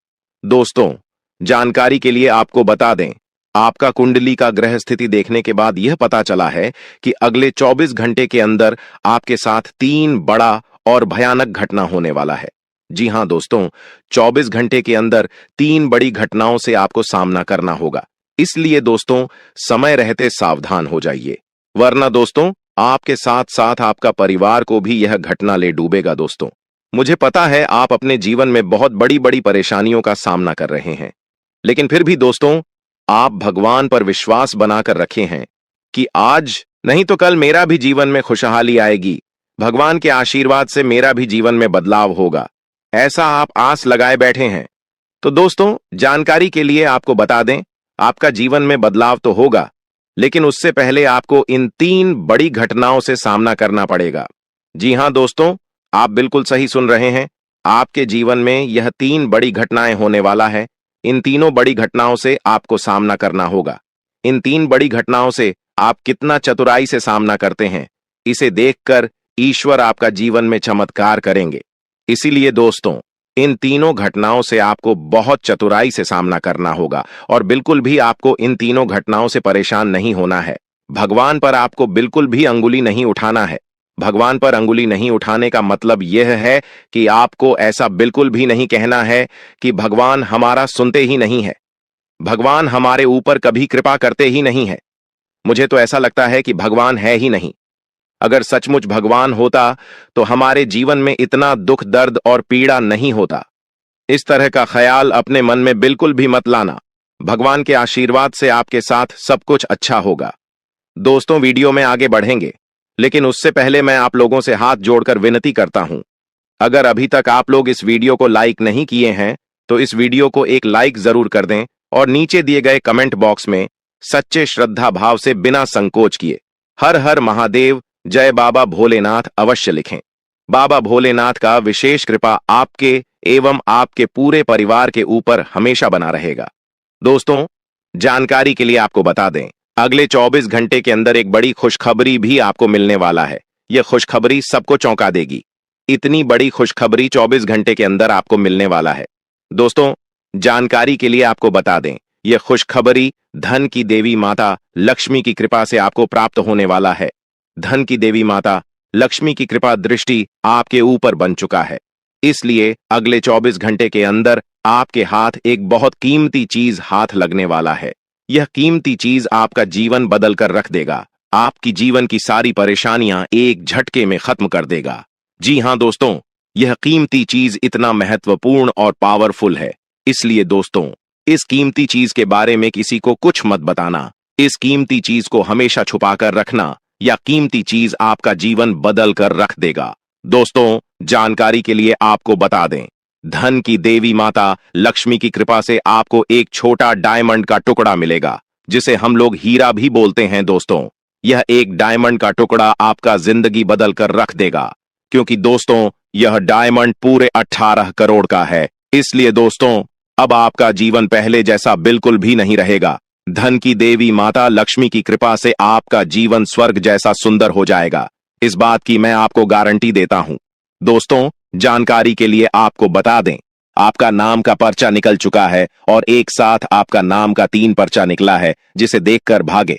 दोस्तों, जानकारी के लिए आपको बता दें, आपका कुंडली का ग्रह स्थिति देखने के बाद यह पता चला है कि अगले 24 घंटे के अंदर आपके साथ 3 बड़ा और भयानक घटना होने वाला है। जी हां दोस्तों, 24 घंटे के अंदर 3 बड़ी घटनाओं से आपको सामना करना होगा। इसलिए दोस्तों, समय रहते सावधान हो जाइए, वरना दोस्तों आपके साथ साथ आपका परिवार को भी यह घटना ले डूबेगा। दोस्तों, मुझे पता है आप अपने जीवन में बहुत बड़ी बड़ी परेशानियों का सामना कर रहे हैं, लेकिन फिर भी दोस्तों, आप भगवान पर विश्वास बनाकर रखे हैं कि आज नहीं तो कल मेरा भी जीवन में खुशहाली आएगी, भगवान के आशीर्वाद से मेरा भी जीवन में बदलाव होगा, ऐसा आप आस लगाए बैठे हैं। तो दोस्तों, जानकारी के लिए आपको बता दें, आपका जीवन में बदलाव तो होगा, लेकिन उससे पहले आपको इन 3 बड़ी घटनाओं से सामना करना पड़ेगा। जी हां दोस्तों, आप बिल्कुल सही सुन रहे हैं, आपके जीवन में यह 3 बड़ी घटनाएं होने वाला है। इन तीनों बड़ी घटनाओं से आपको सामना करना होगा। इन 3 बड़ी घटनाओं से आप कितना चतुराई से सामना करते हैं, इसे देखकर ईश्वर आपका जीवन में चमत्कार करेंगे। इसीलिए दोस्तों, इन तीनों घटनाओं से आपको बहुत चतुराई से सामना करना होगा और बिल्कुल भी आपको इन तीनों घटनाओं से परेशान नहीं होना है। भगवान पर आपको बिल्कुल भी अंगुली नहीं उठाना है। भगवान पर अंगुली नहीं उठाने का मतलब यह है कि आपको ऐसा बिल्कुल भी नहीं कहना है कि भगवान हमारा सुनते ही नहीं है, भगवान हमारे ऊपर कभी कृपा करते ही नहीं है। मुझे तो ऐसा लगता है कि भगवान है ही नहीं। अगर सचमुच भगवान होता तो हमारे जीवन में इतना दुख, दर्द और पीड़ा नहीं होता। इस तरह का ख्याल अपने मन में बिल्कुल भी मत लाना। भगवान के आशीर्वाद से आपके साथ सब कुछ अच्छा होगा। दोस्तों, वीडियो में आगे बढ़ेंगे, लेकिन उससे पहले मैं आप लोगों से हाथ जोड़कर विनती करता हूं, अगर अभी तक आप लोग इस वीडियो को लाइक नहीं किए हैं तो इस वीडियो को एक लाइक जरूर कर दें और नीचे दिए गए कमेंट बॉक्स में सच्चे श्रद्धा भाव से बिना संकोच किए हर हर महादेव, जय बाबा भोलेनाथ अवश्य लिखें। बाबा भोलेनाथ का विशेष कृपा आपके एवं आपके पूरे परिवार के ऊपर हमेशा बना रहेगा। दोस्तों, जानकारी के लिए आपको बता दें, अगले 24 घंटे के अंदर एक बड़ी खुशखबरी भी आपको मिलने वाला है। यह खुशखबरी सबको चौंका देगी। इतनी बड़ी खुशखबरी 24 घंटे के अंदर आपको मिलने वाला है। दोस्तों, जानकारी के लिए आपको बता दें, यह खुशखबरी धन की देवी माता लक्ष्मी की कृपा से आपको प्राप्त होने वाला है। धन की देवी माता लक्ष्मी की कृपा दृष्टि आपके ऊपर बन चुका है। इसलिए अगले 24 घंटे के अंदर आपके हाथ एक बहुत कीमती चीज हाथ लगने वाला है। यह कीमती चीज आपका जीवन बदल कर रख देगा, आपकी जीवन की सारी परेशानियां एक झटके में खत्म कर देगा। जी हां दोस्तों, यह कीमती चीज इतना महत्वपूर्ण और पावरफुल है, इसलिए दोस्तों इस कीमती चीज के बारे में किसी को कुछ मत बताना। इस कीमती चीज को हमेशा छुपाकर रखना, या कीमती चीज आपका जीवन बदल कर रख देगा। दोस्तों, जानकारी के लिए आपको बता दें, धन की देवी माता लक्ष्मी की कृपा से आपको एक छोटा डायमंड का टुकड़ा मिलेगा, जिसे हम लोग हीरा भी बोलते हैं। दोस्तों, यह एक डायमंड का टुकड़ा आपका जिंदगी बदल कर रख देगा, क्योंकि दोस्तों यह डायमंड पूरे 18 करोड़ का है। इसलिए दोस्तों, अब आपका जीवन पहले जैसा बिल्कुल भी नहीं रहेगा। धन की देवी माता लक्ष्मी की कृपा से आपका जीवन स्वर्ग जैसा सुंदर हो जाएगा। इस बात की मैं आपको गारंटी देता हूं। दोस्तों, जानकारी के लिए आपको बता दें, आपका नाम का पर्चा निकल चुका है और एक साथ आपका नाम का 3 पर्चा निकला है, जिसे देखकर भागे।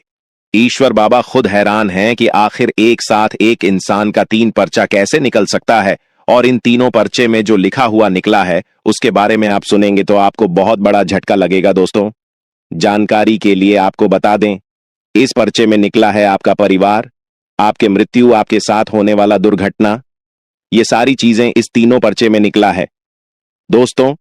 ईश्वर बाबा खुद हैरान हैं कि आखिर एक साथ एक इंसान का 3 पर्चा कैसे निकल सकता है, और इन तीनों पर्चे में जो लिखा हुआ निकला है उसके बारे में आप सुनेंगे तो आपको बहुत बड़ा झटका लगेगा। दोस्तों, जानकारी के लिए आपको बता दें, इस पर्चे में निकला है आपका परिवार, आपके मृत्यु, आपके साथ होने वाला दुर्घटना, ये सारी चीजें इस तीनों पर्चे में निकला है। दोस्तों,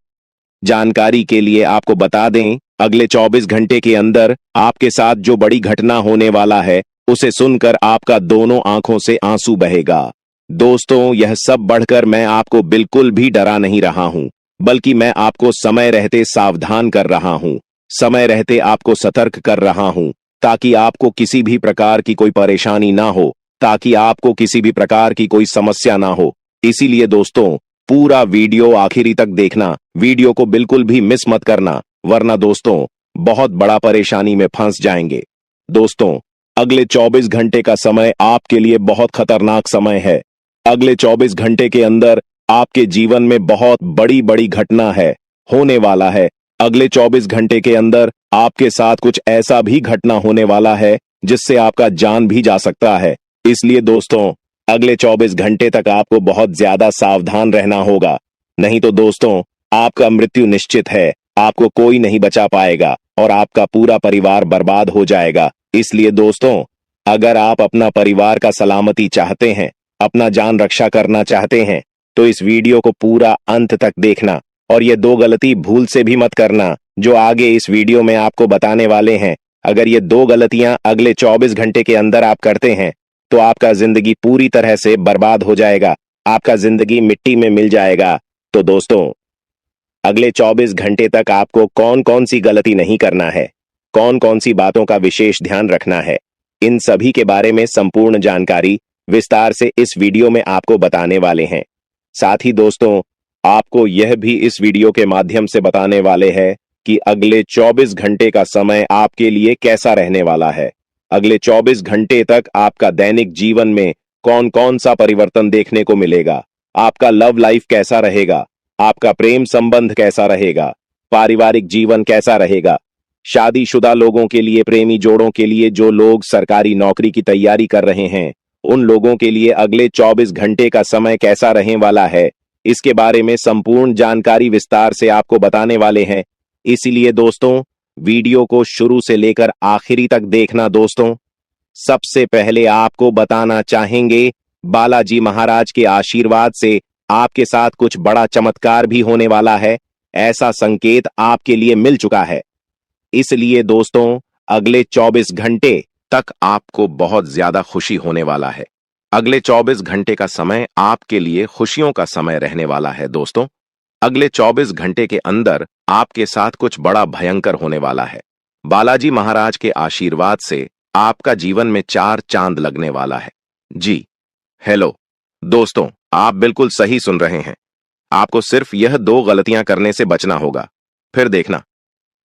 जानकारी के लिए आपको बता दें, अगले 24 घंटे के अंदर आपके साथ जो बड़ी घटना होने वाला है उसे सुनकर आपका दोनों आंखों से आंसू बहेगा। दोस्तों, यह सब बढ़कर मैं आपको बिल्कुल भी डरा नहीं रहा हूं, बल्कि मैं आपको समय रहते सावधान कर रहा हूं, समय रहते आपको सतर्क कर रहा हूं, ताकि आपको किसी भी प्रकार की कोई परेशानी ना हो, ताकि आपको किसी भी प्रकार की कोई समस्या ना हो। इसीलिए दोस्तों, पूरा वीडियो आखिरी तक देखना, वीडियो को बिल्कुल भी मिस मत करना, वरना दोस्तों बहुत बड़ा परेशानी में फंस जाएंगे। दोस्तों, अगले 24 घंटे का समय आपके लिए बहुत खतरनाक समय है। अगले 24 घंटे के अंदर आपके जीवन में बहुत बड़ी बड़ी घटना है, होने वाला है। अगले 24 घंटे के अंदर आपके साथ कुछ ऐसा भी घटना होने वाला है जिससे आपका जान भी जा सकता है। इसलिए दोस्तों, अगले 24 घंटे तक आपको बहुत ज्यादा सावधान रहना होगा, नहीं तो दोस्तों आपका मृत्यु निश्चित है, आपको कोई नहीं बचा पाएगा और आपका पूरा परिवार बर्बाद हो जाएगा। इसलिए दोस्तों, अगर आप अपना परिवार का सलामती चाहते हैं, अपना जान रक्षा करना चाहते हैं, तो इस वीडियो को पूरा अंत तक देखना, और ये 2 गलती भूल से भी मत करना जो आगे इस वीडियो में आपको बताने वाले हैं। अगर ये 2 गलतियां अगले 24 घंटे के अंदर आप करते हैं तो आपका जिंदगी पूरी तरह से बर्बाद हो जाएगा, आपका जिंदगी मिट्टी में मिल जाएगा। तो दोस्तों, अगले 24 घंटे तक आपको कौन कौन सी गलती नहीं करना है, कौन कौन सी बातों का विशेष ध्यान रखना है, इन सभी के बारे में संपूर्ण जानकारी विस्तार से इस वीडियो में आपको बताने वाले हैं। साथ ही दोस्तों, आपको यह भी इस वीडियो के माध्यम से बताने वाले हैं कि अगले 24 घंटे का समय आपके लिए कैसा रहने वाला है। अगले 24 घंटे तक आपका दैनिक जीवन में कौन कौन सा परिवर्तन देखने को मिलेगा, आपका लव लाइफ कैसा रहेगा, आपका प्रेम संबंध कैसा रहेगा, पारिवारिक जीवन कैसा रहेगा, शादीशुदा लोगों के लिए, प्रेमी जोड़ों के लिए, जो लोग सरकारी नौकरी की तैयारी कर रहे हैं, उन लोगों के लिए अगले 24 घंटे का समय कैसा रहने वाला है, इसके बारे में संपूर्ण जानकारी विस्तार से आपको बताने वाले हैं। इसीलिए दोस्तों, वीडियो को शुरू से लेकर आखिरी तक देखना। दोस्तों, सबसे पहले आपको बताना चाहेंगे, बालाजी महाराज के आशीर्वाद से आपके साथ कुछ बड़ा चमत्कार भी होने वाला है, ऐसा संकेत आपके लिए मिल चुका है। इसलिए दोस्तों, अगले 24 घंटे तक आपको बहुत ज्यादा खुशी होने वाला है। अगले 24 घंटे का समय आपके लिए खुशियों का समय रहने वाला है। दोस्तों, अगले 24 घंटे के अंदर आपके साथ कुछ बड़ा भयंकर होने वाला है। बालाजी महाराज के आशीर्वाद से आपका जीवन में 4 चांद लगने वाला है। जी, हेलो दोस्तों, आप बिल्कुल सही सुन रहे हैं। आपको सिर्फ यह 2 गलतियां करने से बचना होगा, फिर देखना,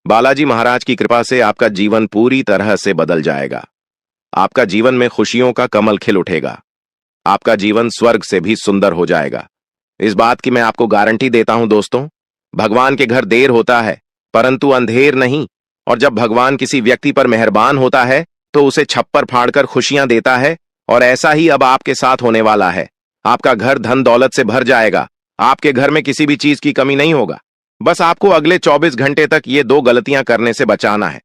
बालाजी महाराज की कृपा से आपका जीवन पूरी तरह से बदल जाएगा। आपका जीवन में खुशियों का कमल खिल उठेगा, आपका जीवन स्वर्ग से भी सुंदर हो जाएगा। इस बात की मैं आपको गारंटी देता हूं। दोस्तों, भगवान के घर देर होता है परंतु अंधेर नहीं, और जब भगवान किसी व्यक्ति पर मेहरबान होता है तो उसे छप्पर फाड़कर खुशियां देता है, और ऐसा ही अब आपके साथ होने वाला है। आपका घर धन दौलत से भर जाएगा, आपके घर में किसी भी चीज की कमी नहीं होगा। बस आपको अगले 24 घंटे तक ये 2 गलतियां करने से बचाना है।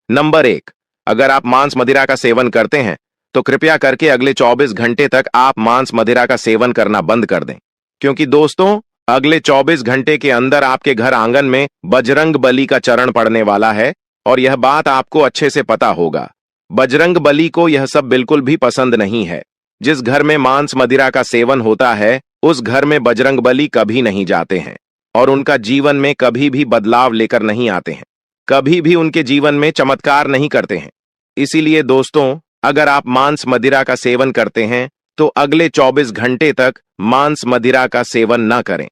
नंबर 1, अगर आप मांस मदिरा का सेवन करते हैं तो कृपया करके अगले 24 घंटे तक आप मांस मदिरा का सेवन करना बंद कर दें, क्योंकि दोस्तों, अगले 24 घंटे के अंदर आपके घर आंगन में बजरंग बली का चरण पड़ने वाला है, और यह बात आपको अच्छे से पता होगा। बजरंग बली को यह सब बिल्कुल भी पसंद नहीं है। जिस घर में मांस मदिरा का सेवन होता है उस घर में बजरंग बली कभी नहीं जाते हैं, और उनका जीवन में कभी भी बदलाव लेकर नहीं आते हैं, कभी भी उनके जीवन में चमत्कार नहीं करते हैं। इसीलिए दोस्तों, अगर आप मांस मदिरा का सेवन करते हैं तो अगले 24 घंटे तक मांस मदिरा का सेवन न करें।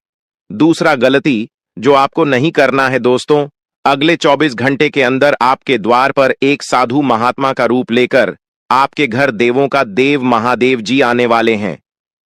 दूसरा गलती जो आपको नहीं करना है दोस्तों, अगले 24 घंटे के अंदर आपके द्वार पर एक साधु महात्मा का रूप लेकर आपके घर देवों का देव महादेव जी आने वाले हैं।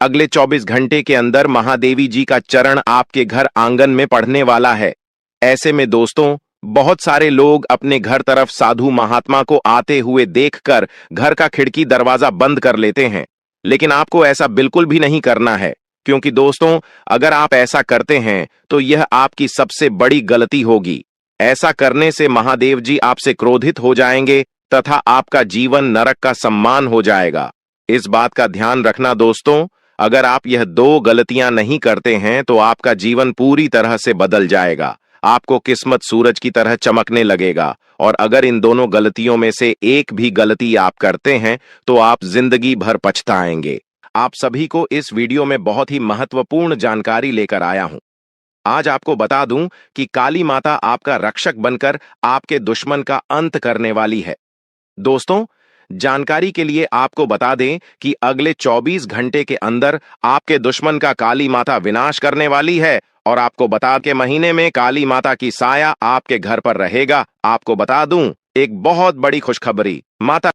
अगले 24 घंटे के अंदर महादेवी जी का चरण आपके घर आंगन में पड़ने वाला है। ऐसे में दोस्तों, बहुत सारे लोग अपने घर तरफ साधु महात्मा को आते हुए देखकर घर का खिड़की दरवाजा बंद कर लेते हैं, लेकिन आपको ऐसा बिल्कुल भी नहीं करना है, क्योंकि दोस्तों, अगर आप ऐसा करते हैं तो यह आपकी सबसे बड़ी गलती होगी। ऐसा करने से महादेव जी आपसे क्रोधित हो जाएंगे तथा आपका जीवन नरक का सम्मान हो जाएगा। इस बात का ध्यान रखना दोस्तों, अगर आप यह दो गलतियां नहीं करते हैं तो आपका जीवन पूरी तरह से बदल जाएगा। आपको किस्मत सूरज की तरह चमकने लगेगा, और अगर इन दोनों गलतियों में से एक भी गलती आप करते हैं तो आप जिंदगी भर पछताएंगे। आप सभी को इस वीडियो में बहुत ही महत्वपूर्ण जानकारी लेकर आया हूं। आज आपको बता दूं कि काली माता आपका रक्षक बनकर आपके दुश्मन का अंत करने वाली है। दोस्तों, जानकारी के लिए आपको बता दें कि अगले 24 घंटे के अंदर आपके दुश्मन का काली माता विनाश करने वाली है, और आपको बता के महीने में काली माता की साया आपके घर पर रहेगा। आपको बता दूं, एक बहुत बड़ी खुशखबरी माता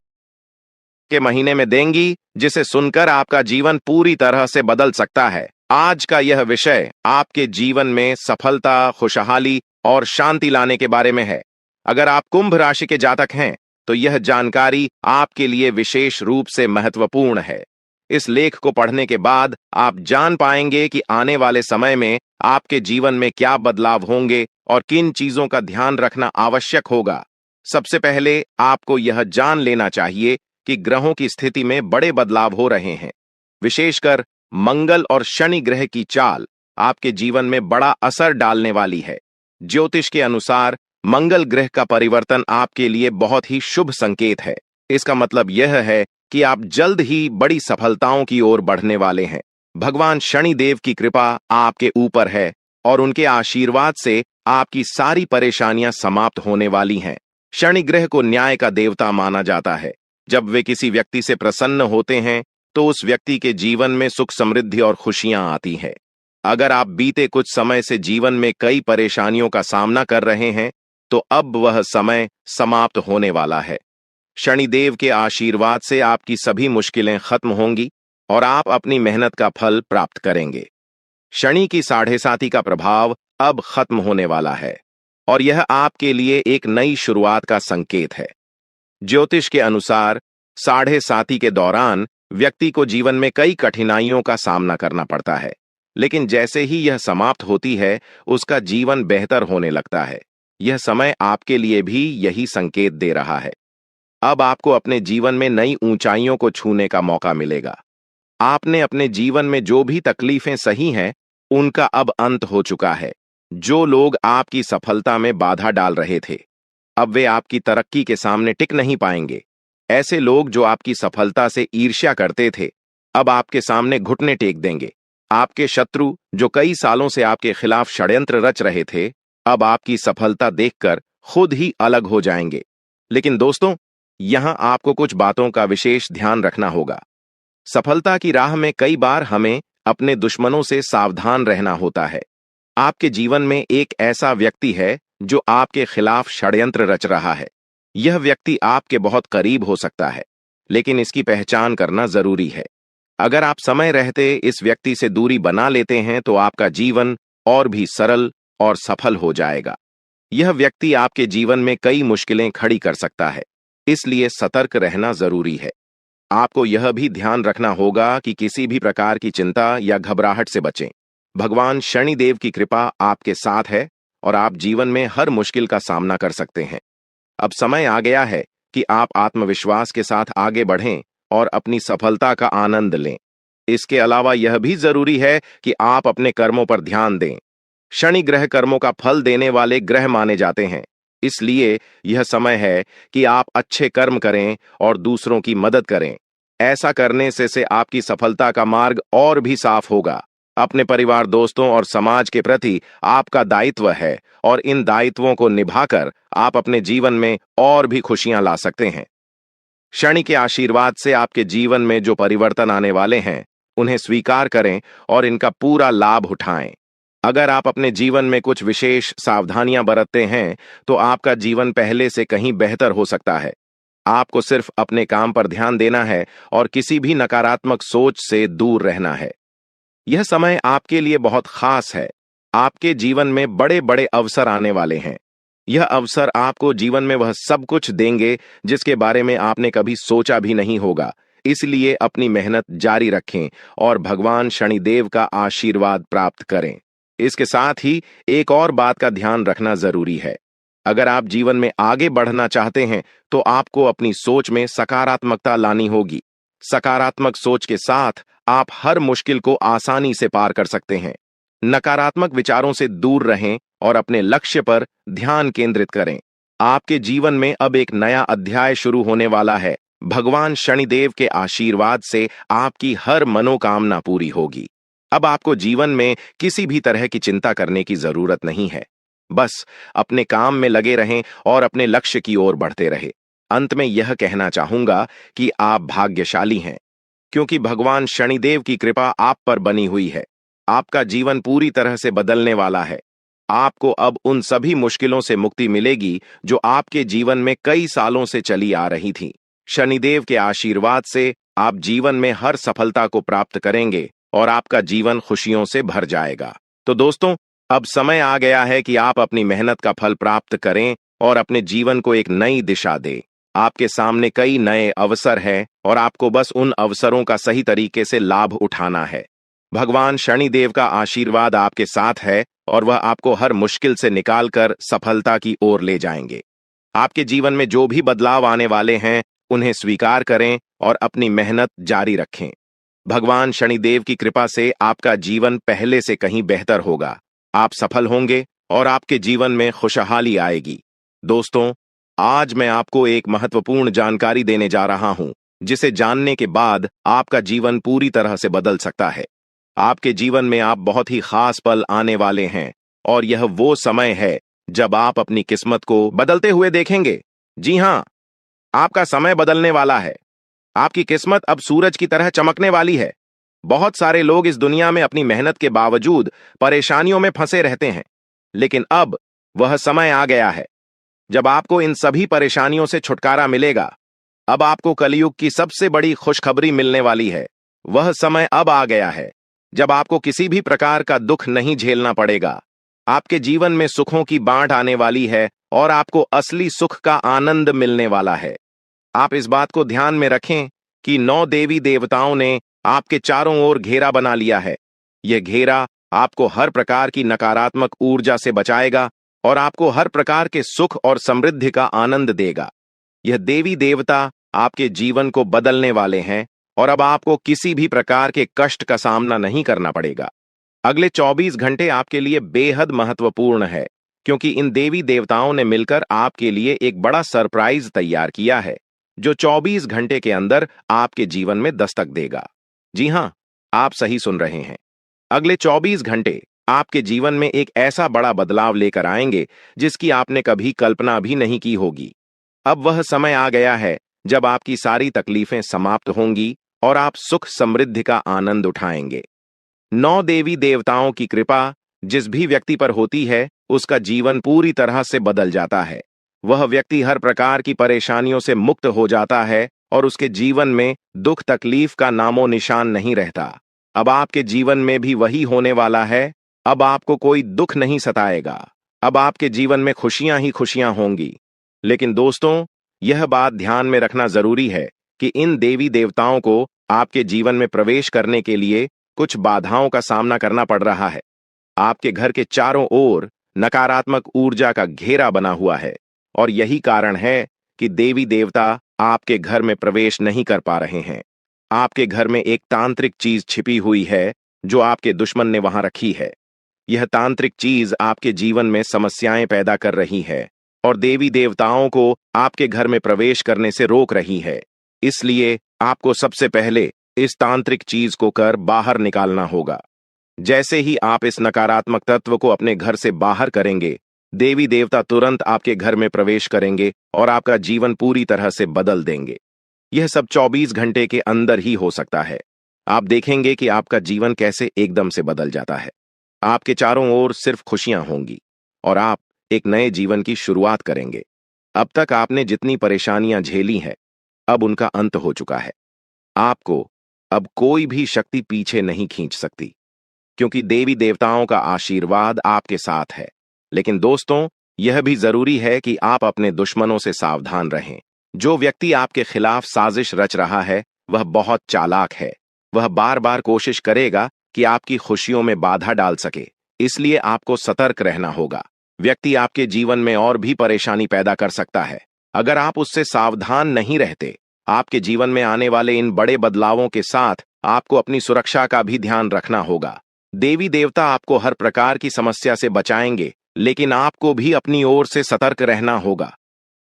के महीने में देंगी, जिसे सुनकर आपका जीवन पूरी तरह से बदल सकता है। आज का यह विषय आपके जीवन में सफलता, खुशहाली और शांति लाने के बारे में है। अगर आप कुंभ राशि के जातक हैं तो यह जानकारी आपके लिए विशेष रूप से महत्वपूर्ण है। इस लेख को पढ़ने के बाद आप जान पाएंगे कि आने वाले समय में आपके जीवन में क्या बदलाव होंगे और किन चीजों का ध्यान रखना आवश्यक होगा। सबसे पहले आपको यह जान लेना चाहिए कि ग्रहों की स्थिति में बड़े बदलाव हो रहे हैं। विशेषकर मंगल और शनि ग्रह की चाल आपके जीवन में बड़ा असर डालने वाली है। ज्योतिष के अनुसार मंगल ग्रह का परिवर्तन आपके लिए बहुत ही शुभ संकेत है। इसका मतलब यह है कि आप जल्द ही बड़ी सफलताओं की ओर बढ़ने वाले हैं। भगवान शनि देव की कृपा आपके ऊपर है, और उनके आशीर्वाद से आपकी सारी परेशानियां समाप्त होने वाली हैं। शनि ग्रह को न्याय का देवता माना जाता है। जब वे किसी व्यक्ति से प्रसन्न होते हैं तो उस व्यक्ति के जीवन में सुख, समृद्धि और खुशियां आती हैं। अगर आप बीते कुछ समय से जीवन में कई परेशानियों का सामना कर रहे हैं तो अब वह समय समाप्त होने वाला है। शनिदेव के आशीर्वाद से आपकी सभी मुश्किलें खत्म होंगी और आप अपनी मेहनत का फल प्राप्त करेंगे। शनि की 7.5 का प्रभाव अब खत्म होने वाला है, और यह आपके लिए एक नई शुरुआत का संकेत है। ज्योतिष के अनुसार 7.5 के दौरान व्यक्ति को जीवन में कई कठिनाइयों का सामना करना पड़ता है, लेकिन जैसे ही यह समाप्त होती है उसका जीवन बेहतर होने लगता है। यह समय आपके लिए भी यही संकेत दे रहा है। अब आपको अपने जीवन में नई ऊंचाइयों को छूने का मौका मिलेगा। आपने अपने जीवन में जो भी तकलीफें सही हैं उनका अब अंत हो चुका है। जो लोग आपकी सफलता में बाधा डाल रहे थे, अब वे आपकी तरक्की के सामने टिक नहीं पाएंगे। ऐसे लोग जो आपकी सफलता से ईर्ष्या करते थे, अब आपके सामने घुटने टेक देंगे। आपके शत्रु जो कई सालों से आपके खिलाफ षड्यंत्र रच रहे थे, अब आपकी सफलता देखकर खुद ही अलग हो जाएंगे। लेकिन दोस्तों, यहां आपको कुछ बातों का विशेष ध्यान रखना होगा। सफलता की राह में कई बार हमें अपने दुश्मनों से सावधान रहना होता है। आपके जीवन में एक ऐसा व्यक्ति है जो आपके खिलाफ षड्यंत्र रच रहा है। यह व्यक्ति आपके बहुत करीब हो सकता है, लेकिन इसकी पहचान करना जरूरी है। अगर आप समय रहते इस व्यक्ति से दूरी बना लेते हैं तो आपका जीवन और भी सरल और सफल हो जाएगा। यह व्यक्ति आपके जीवन में कई मुश्किलें खड़ी कर सकता है, इसलिए सतर्क रहना जरूरी है। आपको यह भी ध्यान रखना होगा कि किसी भी प्रकार की चिंता या घबराहट से बचें। भगवान शनिदेव की कृपा आपके साथ है और आप जीवन में हर मुश्किल का सामना कर सकते हैं। अब समय आ गया है कि आप आत्मविश्वास के साथ आगे बढ़ें और अपनी सफलता का आनंद लें। इसके अलावा यह भी जरूरी है कि आप अपने कर्मों पर ध्यान दें। शनि ग्रह कर्मों का फल देने वाले ग्रह माने जाते हैं, इसलिए यह समय है कि आप अच्छे कर्म करें और दूसरों की मदद करें। ऐसा करने से आपकी सफलता का मार्ग और भी साफ होगा। अपने परिवार, दोस्तों और समाज के प्रति आपका दायित्व है, और इन दायित्वों को निभाकर आप अपने जीवन में और भी खुशियां ला सकते हैं। शनि के आशीर्वाद से आपके जीवन में जो परिवर्तन आने वाले हैं उन्हें स्वीकार करें और इनका पूरा लाभ उठाएं। अगर आप अपने जीवन में कुछ विशेष सावधानियां बरतते हैं तो आपका जीवन पहले से कहीं बेहतर हो सकता है। आपको सिर्फ अपने काम पर ध्यान देना है और किसी भी नकारात्मक सोच से दूर रहना है। यह समय आपके लिए बहुत खास है। आपके जीवन में बड़े बड़े अवसर आने वाले हैं। यह अवसर आपको जीवन में वह सब कुछ देंगे जिसके बारे में आपने कभी सोचा भी नहीं होगा। इसलिए अपनी मेहनत जारी रखें और भगवान शनिदेव का आशीर्वाद प्राप्त करें। इसके साथ ही एक और बात का ध्यान रखना जरूरी है। अगर आप जीवन में आगे बढ़ना चाहते हैं तो आपको अपनी सोच में सकारात्मकता लानी होगी। सकारात्मक सोच के साथ आप हर मुश्किल को आसानी से पार कर सकते हैं। नकारात्मक विचारों से दूर रहें और अपने लक्ष्य पर ध्यान केंद्रित करें। आपके जीवन में अब एक नया अध्याय शुरू होने वाला है। भगवान शनिदेव के आशीर्वाद से आपकी हर मनोकामना पूरी होगी। अब आपको जीवन में किसी भी तरह की चिंता करने की जरूरत नहीं है। बस अपने काम में लगे रहें और अपने लक्ष्य की ओर बढ़ते रहें। अंत में यह कहना चाहूंगा कि आप भाग्यशाली हैं, क्योंकि भगवान शनिदेव की कृपा आप पर बनी हुई है। आपका जीवन पूरी तरह से बदलने वाला है। आपको अब उन सभी मुश्किलों से मुक्ति मिलेगी जो आपके जीवन में कई सालों से चली आ रही थी। शनिदेव के आशीर्वाद से आप जीवन में हर सफलता को प्राप्त करेंगे और आपका जीवन खुशियों से भर जाएगा। तो दोस्तों, अब समय आ गया है कि आप अपनी मेहनत का फल प्राप्त करें और अपने जीवन को एक नई दिशा दें। आपके सामने कई नए अवसर हैं और आपको बस उन अवसरों का सही तरीके से लाभ उठाना है। भगवान शनिदेव का आशीर्वाद आपके साथ है और वह आपको हर मुश्किल से निकालकर सफलता की ओर ले जाएंगे। आपके जीवन में जो भी बदलाव आने वाले हैं, उन्हें स्वीकार करें और अपनी मेहनत जारी रखें। भगवान शनिदेव की कृपा से आपका जीवन पहले से कहीं बेहतर होगा। आप सफल होंगे और आपके जीवन में खुशहाली आएगी। दोस्तों, आज मैं आपको एक महत्वपूर्ण जानकारी देने जा रहा हूं, जिसे जानने के बाद आपका जीवन पूरी तरह से बदल सकता है। आपके जीवन में आप बहुत ही खास पल आने वाले हैं और यह वो समय है जब आप अपनी किस्मत को बदलते हुए देखेंगे। जी हां, आपका समय बदलने वाला है। आपकी किस्मत अब सूरज की तरह चमकने वाली है। बहुत सारे लोग इस दुनिया में अपनी मेहनत के बावजूद परेशानियों में फंसे रहते हैं, लेकिन अब वह समय आ गया है जब आपको इन सभी परेशानियों से छुटकारा मिलेगा। अब आपको कलयुग की सबसे बड़ी खुशखबरी मिलने वाली है। वह समय अब आ गया है जब आपको किसी भी प्रकार का दुख नहीं झेलना पड़ेगा। आपके जीवन में सुखों की बाढ़ आने वाली है और आपको असली सुख का आनंद मिलने वाला है। आप इस बात को ध्यान में रखें कि 9 देवी देवताओं ने आपके चारों ओर घेरा बना लिया है। यह घेरा आपको हर प्रकार की नकारात्मक ऊर्जा से बचाएगा और आपको हर प्रकार के सुख और समृद्धि का आनंद देगा। यह देवी देवता आपके जीवन को बदलने वाले हैं और अब आपको किसी भी प्रकार के कष्ट का सामना नहीं करना पड़ेगा। अगले 24 घंटे आपके लिए बेहद महत्वपूर्ण है, क्योंकि इन देवी देवताओं ने मिलकर आपके लिए एक बड़ा सरप्राइज तैयार किया है, जो 24 घंटे के अंदर आपके जीवन में दस्तक देगा। जी हां, आप सही सुन रहे हैं। अगले 24 घंटे आपके जीवन में एक ऐसा बड़ा बदलाव लेकर आएंगे जिसकी आपने कभी कल्पना भी नहीं की होगी। अब वह समय आ गया है जब आपकी सारी तकलीफें समाप्त होंगी और आप सुख समृद्धि का आनंद उठाएंगे। 9 देवी देवताओं की कृपा जिस भी व्यक्ति पर होती है, उसका जीवन पूरी तरह से बदल जाता है। वह व्यक्ति हर प्रकार की परेशानियों से मुक्त हो जाता है और उसके जीवन में दुख तकलीफ का नामो निशान नहीं रहता। अब आपके जीवन में भी वही होने वाला है। अब आपको कोई दुख नहीं सताएगा। अब आपके जीवन में खुशियां ही खुशियां होंगी। लेकिन दोस्तों, यह बात ध्यान में रखना जरूरी है कि इन देवी देवताओं को आपके जीवन में प्रवेश करने के लिए कुछ बाधाओं का सामना करना पड़ रहा है। आपके घर के चारों ओर नकारात्मक ऊर्जा का घेरा बना हुआ है और यही कारण है कि देवी देवता आपके घर में प्रवेश नहीं कर पा रहे हैं। आपके घर में एक तांत्रिक चीज छिपी हुई है जो आपके दुश्मन ने वहां रखी है। यह तांत्रिक चीज आपके जीवन में समस्याएं पैदा कर रही है और देवी देवताओं को आपके घर में प्रवेश करने से रोक रही है। इसलिए आपको सबसे पहले इस तांत्रिक चीज को कर बाहर निकालना होगा। जैसे ही आप इस नकारात्मक तत्व को अपने घर से बाहर करेंगे, देवी देवता तुरंत आपके घर में प्रवेश करेंगे और आपका जीवन पूरी तरह से बदल देंगे। यह सब 24 घंटे के अंदर ही हो सकता है। आप देखेंगे कि आपका जीवन कैसे एकदम से बदल जाता है। आपके चारों ओर सिर्फ खुशियां होंगी और आप एक नए जीवन की शुरुआत करेंगे। अब तक आपने जितनी परेशानियां झेली हैं, अब उनका अंत हो चुका है। आपको अब कोई भी शक्ति पीछे नहीं खींच सकती, क्योंकि देवी देवताओं का आशीर्वाद आपके साथ है। लेकिन दोस्तों, यह भी जरूरी है कि आप अपने दुश्मनों से सावधान रहें। जो व्यक्ति आपके खिलाफ साजिश रच रहा है वह बहुत चालाक है। वह बार बार कोशिश करेगा कि आपकी खुशियों में बाधा डाल सके, इसलिए आपको सतर्क रहना होगा। व्यक्ति आपके जीवन में और भी परेशानी पैदा कर सकता है। अगर आप उससे सावधान नहीं रहते, आपके जीवन में आने वाले इन बड़े बदलावों के साथ आपको अपनी सुरक्षा का भी ध्यान रखना होगा। देवी देवता आपको हर प्रकार की समस्या से बचाएंगे, लेकिन आपको भी अपनी ओर से सतर्क रहना होगा।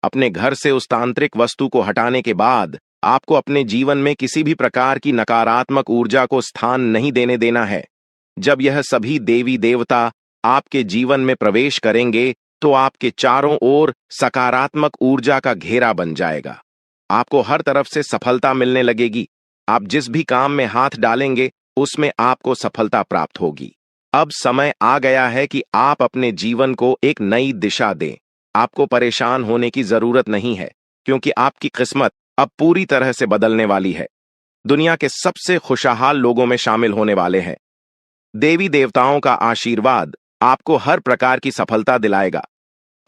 अपने घर से उस तांत्रिक वस्तु को हटाने के बाद आपको अपने जीवन में किसी भी प्रकार की नकारात्मक ऊर्जा को स्थान नहीं देने देना है। जब यह सभी देवी देवता आपके जीवन में प्रवेश करेंगे तो आपके चारों ओर सकारात्मक ऊर्जा का घेरा बन जाएगा। आपको हर तरफ से सफलता मिलने लगेगी। आप जिस भी काम में हाथ डालेंगे उसमें आपको सफलता प्राप्त होगी। अब समय आ गया है कि आप अपने जीवन को एक नई दिशा दें। आपको परेशान होने की जरूरत नहीं है, क्योंकि आपकी किस्मत अब पूरी तरह से बदलने वाली है। दुनिया के सबसे खुशहाल लोगों में शामिल होने वाले हैं। देवी देवताओं का आशीर्वाद आपको हर प्रकार की सफलता दिलाएगा।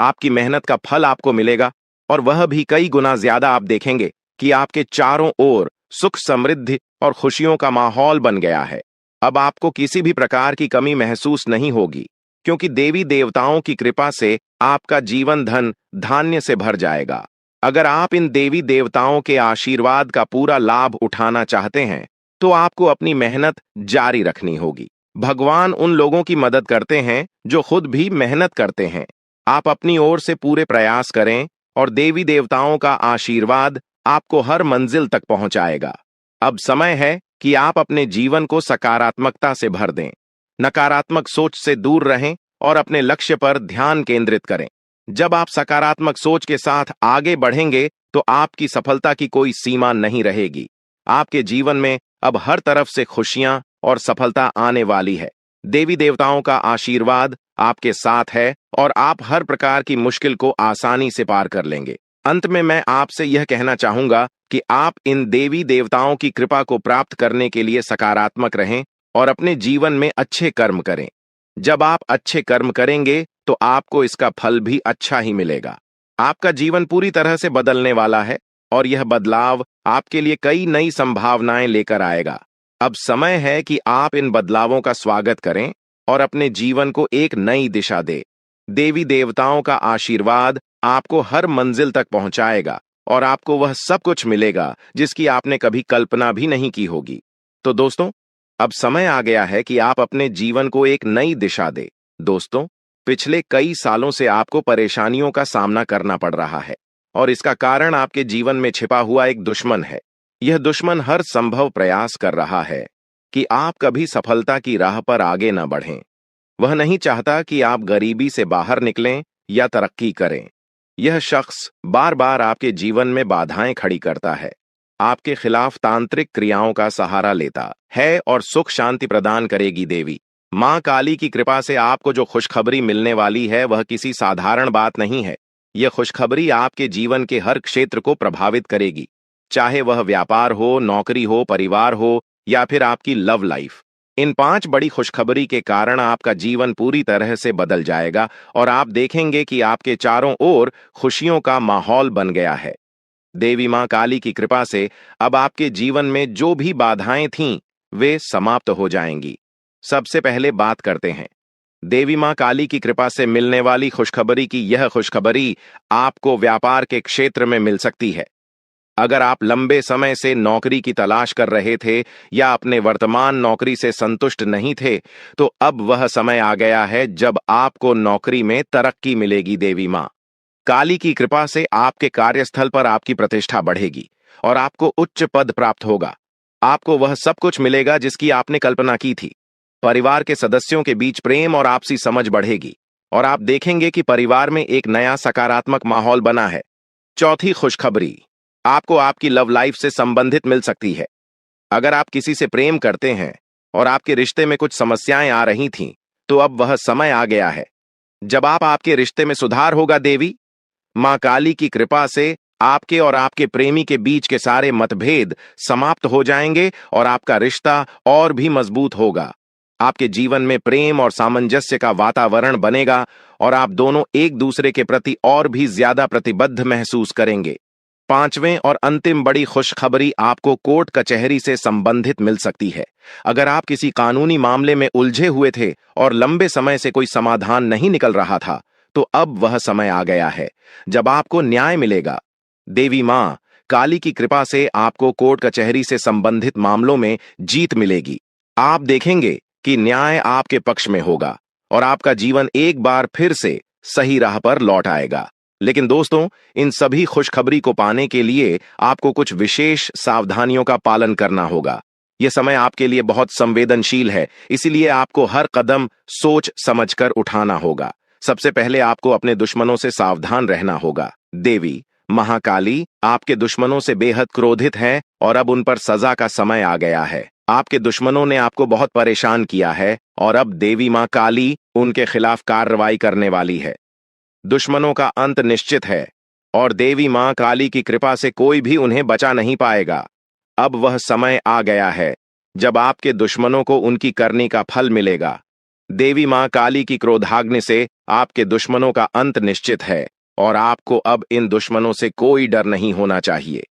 आपकी मेहनत का फल आपको मिलेगा, और वह भी कई गुना ज्यादा। आप देखेंगे कि आपके चारों ओर सुख, समृद्धि और खुशियों का माहौल बन गया है। अब आपको किसी भी प्रकार की कमी महसूस नहीं होगी, क्योंकि देवी देवताओं की कृपा से आपका जीवन धन धान्य से भर जाएगा। अगर आप इन देवी देवताओं के आशीर्वाद का पूरा लाभ उठाना चाहते हैं तो आपको अपनी मेहनत जारी रखनी होगी। भगवान उन लोगों की मदद करते हैं जो खुद भी मेहनत करते हैं। आप अपनी ओर से पूरे प्रयास करें और देवी देवताओं का आशीर्वाद आपको हर मंजिल तक पहुंचाएगा। अब समय है कि आप अपने जीवन को सकारात्मकता से भर दें। नकारात्मक सोच से दूर रहें और अपने लक्ष्य पर ध्यान केंद्रित करें। जब आप सकारात्मक सोच के साथ आगे बढ़ेंगे तो आपकी सफलता की कोई सीमा नहीं रहेगी। आपके जीवन में अब हर तरफ से खुशियां और सफलता आने वाली है। देवी देवताओं का आशीर्वाद आपके साथ है और आप हर प्रकार की मुश्किल को आसानी से पार कर लेंगे। अंत में मैं आपसे यह कहना चाहूंगा कि आप इन देवी देवताओं की कृपा को प्राप्त करने के लिए सकारात्मक रहें और अपने जीवन में अच्छे कर्म करें। जब आप अच्छे कर्म करेंगे तो आपको इसका फल भी अच्छा ही मिलेगा। आपका जीवन पूरी तरह से बदलने वाला है और यह बदलाव आपके लिए कई नई संभावनाएं लेकर आएगा। अब समय है कि आप इन बदलावों का स्वागत करें और अपने जीवन को एक नई दिशा दें। देवी देवताओं का आशीर्वाद आपको हर मंजिल तक पहुंचाएगा और आपको वह सब कुछ मिलेगा जिसकी आपने कभी कल्पना भी नहीं की होगी। तो दोस्तों, अब समय आ गया है कि आप अपने जीवन को एक नई दिशा दें। दोस्तों, पिछले कई सालों से आपको परेशानियों का सामना करना पड़ रहा है और इसका कारण आपके जीवन में छिपा हुआ एक दुश्मन है। यह दुश्मन हर संभव प्रयास कर रहा है कि आप कभी सफलता की राह पर आगे न बढ़ें। वह नहीं चाहता कि आप गरीबी से बाहर निकलें या तरक्की करें। यह शख्स बार बार आपके जीवन में बाधाएं खड़ी करता है, आपके खिलाफ तांत्रिक क्रियाओं का सहारा लेता है और सुख शांति प्रदान करेगी देवी मां काली की कृपा से आपको जो खुशखबरी मिलने वाली है वह किसी साधारण बात नहीं है। यह खुशखबरी आपके जीवन के हर क्षेत्र को प्रभावित करेगी, चाहे वह व्यापार हो, नौकरी हो, परिवार हो या फिर आपकी लव लाइफ। इन 5 बड़ी खुशखबरी के कारण आपका जीवन पूरी तरह से बदल जाएगा और आप देखेंगे कि आपके चारों ओर खुशियों का माहौल बन गया है। देवी मां काली की कृपा से अब आपके जीवन में जो भी बाधाएं थीं वे समाप्त हो जाएंगी। सबसे पहले बात करते हैं देवी मां काली की कृपा से मिलने वाली खुशखबरी की। यह खुशखबरी आपको व्यापार के क्षेत्र में मिल सकती है। अगर आप लंबे समय से नौकरी की तलाश कर रहे थे या अपने वर्तमान नौकरी से संतुष्ट नहीं थे, तो अब वह समय आ गया है जब आपको नौकरी में तरक्की मिलेगी। देवी मां काली की कृपा से आपके कार्यस्थल पर आपकी प्रतिष्ठा बढ़ेगी और आपको उच्च पद प्राप्त होगा। आपको वह सब कुछ मिलेगा जिसकी आपने कल्पना की थी। परिवार के सदस्यों के बीच प्रेम और आपसी समझ बढ़ेगी और आप देखेंगे कि परिवार में एक नया सकारात्मक माहौल बना है। चौथी खुशखबरी आपको आपकी लव लाइफ से संबंधित मिल सकती है। अगर आप किसी से प्रेम करते हैं और आपके रिश्ते में कुछ समस्याएं आ रही थीं, तो अब वह समय आ गया है जब आपके रिश्ते में सुधार होगा। देवी मां काली की कृपा से आपके और आपके प्रेमी के बीच के सारे मतभेद समाप्त हो जाएंगे और आपका रिश्ता और भी मजबूत होगा। आपके जीवन में प्रेम और सामंजस्य का वातावरण बनेगा और आप दोनों एक दूसरे के प्रति और भी ज्यादा प्रतिबद्ध महसूस करेंगे। पांचवें और अंतिम बड़ी खुशखबरी आपको कोर्ट कचहरी से संबंधित मिल सकती है। अगर आप किसी कानूनी मामले में उलझे हुए थे और लंबे समय से कोई समाधान नहीं निकल रहा था, तो अब वह समय आ गया है जब आपको न्याय मिलेगा। देवी मां काली की कृपा से आपको कोर्ट कचहरी से संबंधित मामलों में जीत मिलेगी। आप देखेंगे कि न्याय आपके पक्ष में होगा और आपका जीवन एक बार फिर से सही राह पर लौट आएगा। लेकिन दोस्तों, इन सभी खुशखबरी को पाने के लिए आपको कुछ विशेष सावधानियों का पालन करना होगा। यह समय आपके लिए बहुत संवेदनशील है, इसीलिए आपको हर कदम सोच समझकर उठाना होगा। सबसे पहले आपको अपने दुश्मनों से सावधान रहना होगा। देवी महाकाली आपके दुश्मनों से बेहद क्रोधित हैं और अब उन पर सजा का समय आ गया है। आपके दुश्मनों ने आपको बहुत परेशान किया है और अब देवी मां काली उनके खिलाफ कार्रवाई करने वाली है। दुश्मनों का अंत निश्चित है और देवी मां काली की कृपा से कोई भी उन्हें बचा नहीं पाएगा। अब वह समय आ गया है जब आपके दुश्मनों को उनकी करनी का फल मिलेगा। देवी मां काली की क्रोधाग्नि से आपके दुश्मनों का अंत निश्चित है और आपको अब इन दुश्मनों से कोई डर नहीं होना चाहिए।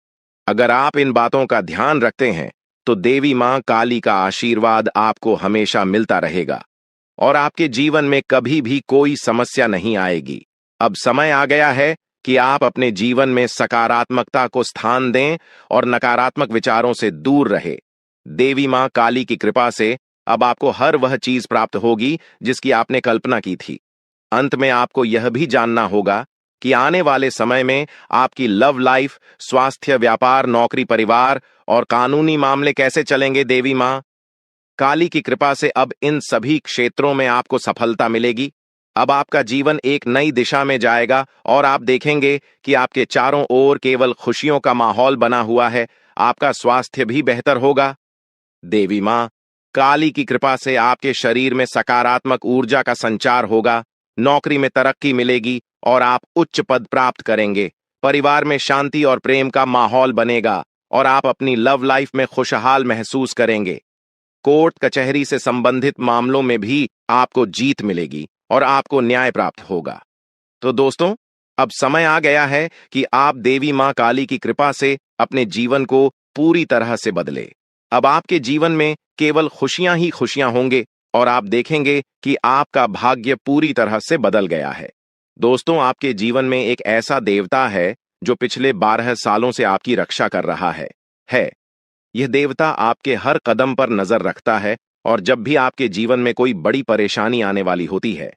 अगर आप इन बातों का ध्यान रखते हैं तो देवी मां काली का आशीर्वाद आपको हमेशा मिलता रहेगा और आपके जीवन में कभी भी कोई समस्या नहीं आएगी। अब समय आ गया है कि आप अपने जीवन में सकारात्मकता को स्थान दें और नकारात्मक विचारों से दूर रहे। देवी मां काली की कृपा से अब आपको हर वह चीज प्राप्त होगी जिसकी आपने कल्पना की थी। अंत में आपको यह भी जानना होगा कि आने वाले समय में आपकी लव लाइफ, स्वास्थ्य, व्यापार, नौकरी, परिवार और कानूनी मामले कैसे चलेंगे। देवी मां काली की कृपा से अब इन सभी क्षेत्रों में आपको सफलता मिलेगी। अब आपका जीवन एक नई दिशा में जाएगा और आप देखेंगे कि आपके चारों ओर केवल खुशियों का माहौल बना हुआ है। आपका स्वास्थ्य भी बेहतर होगा। देवी मां काली की कृपा से आपके शरीर में सकारात्मक ऊर्जा का संचार होगा। नौकरी में तरक्की मिलेगी और आप उच्च पद प्राप्त करेंगे। परिवार में शांति और प्रेम का माहौल बनेगा और आप अपनी लव लाइफ में खुशहाल महसूस करेंगे। कोर्ट कचहरी से संबंधित मामलों में भी आपको जीत मिलेगी और आपको न्याय प्राप्त होगा। तो दोस्तों, अब समय आ गया है कि आप देवी मां काली की कृपा से अपने जीवन को पूरी तरह से बदले। अब आपके जीवन में केवल खुशियां ही खुशियां होंगे और आप देखेंगे कि आपका भाग्य पूरी तरह से बदल गया है। दोस्तों, आपके जीवन में एक ऐसा देवता है जो पिछले 12 सालों से आपकी रक्षा कर रहा है। यह देवता आपके हर कदम पर नजर रखता है और जब भी आपके जीवन में कोई बड़ी परेशानी आने वाली होती है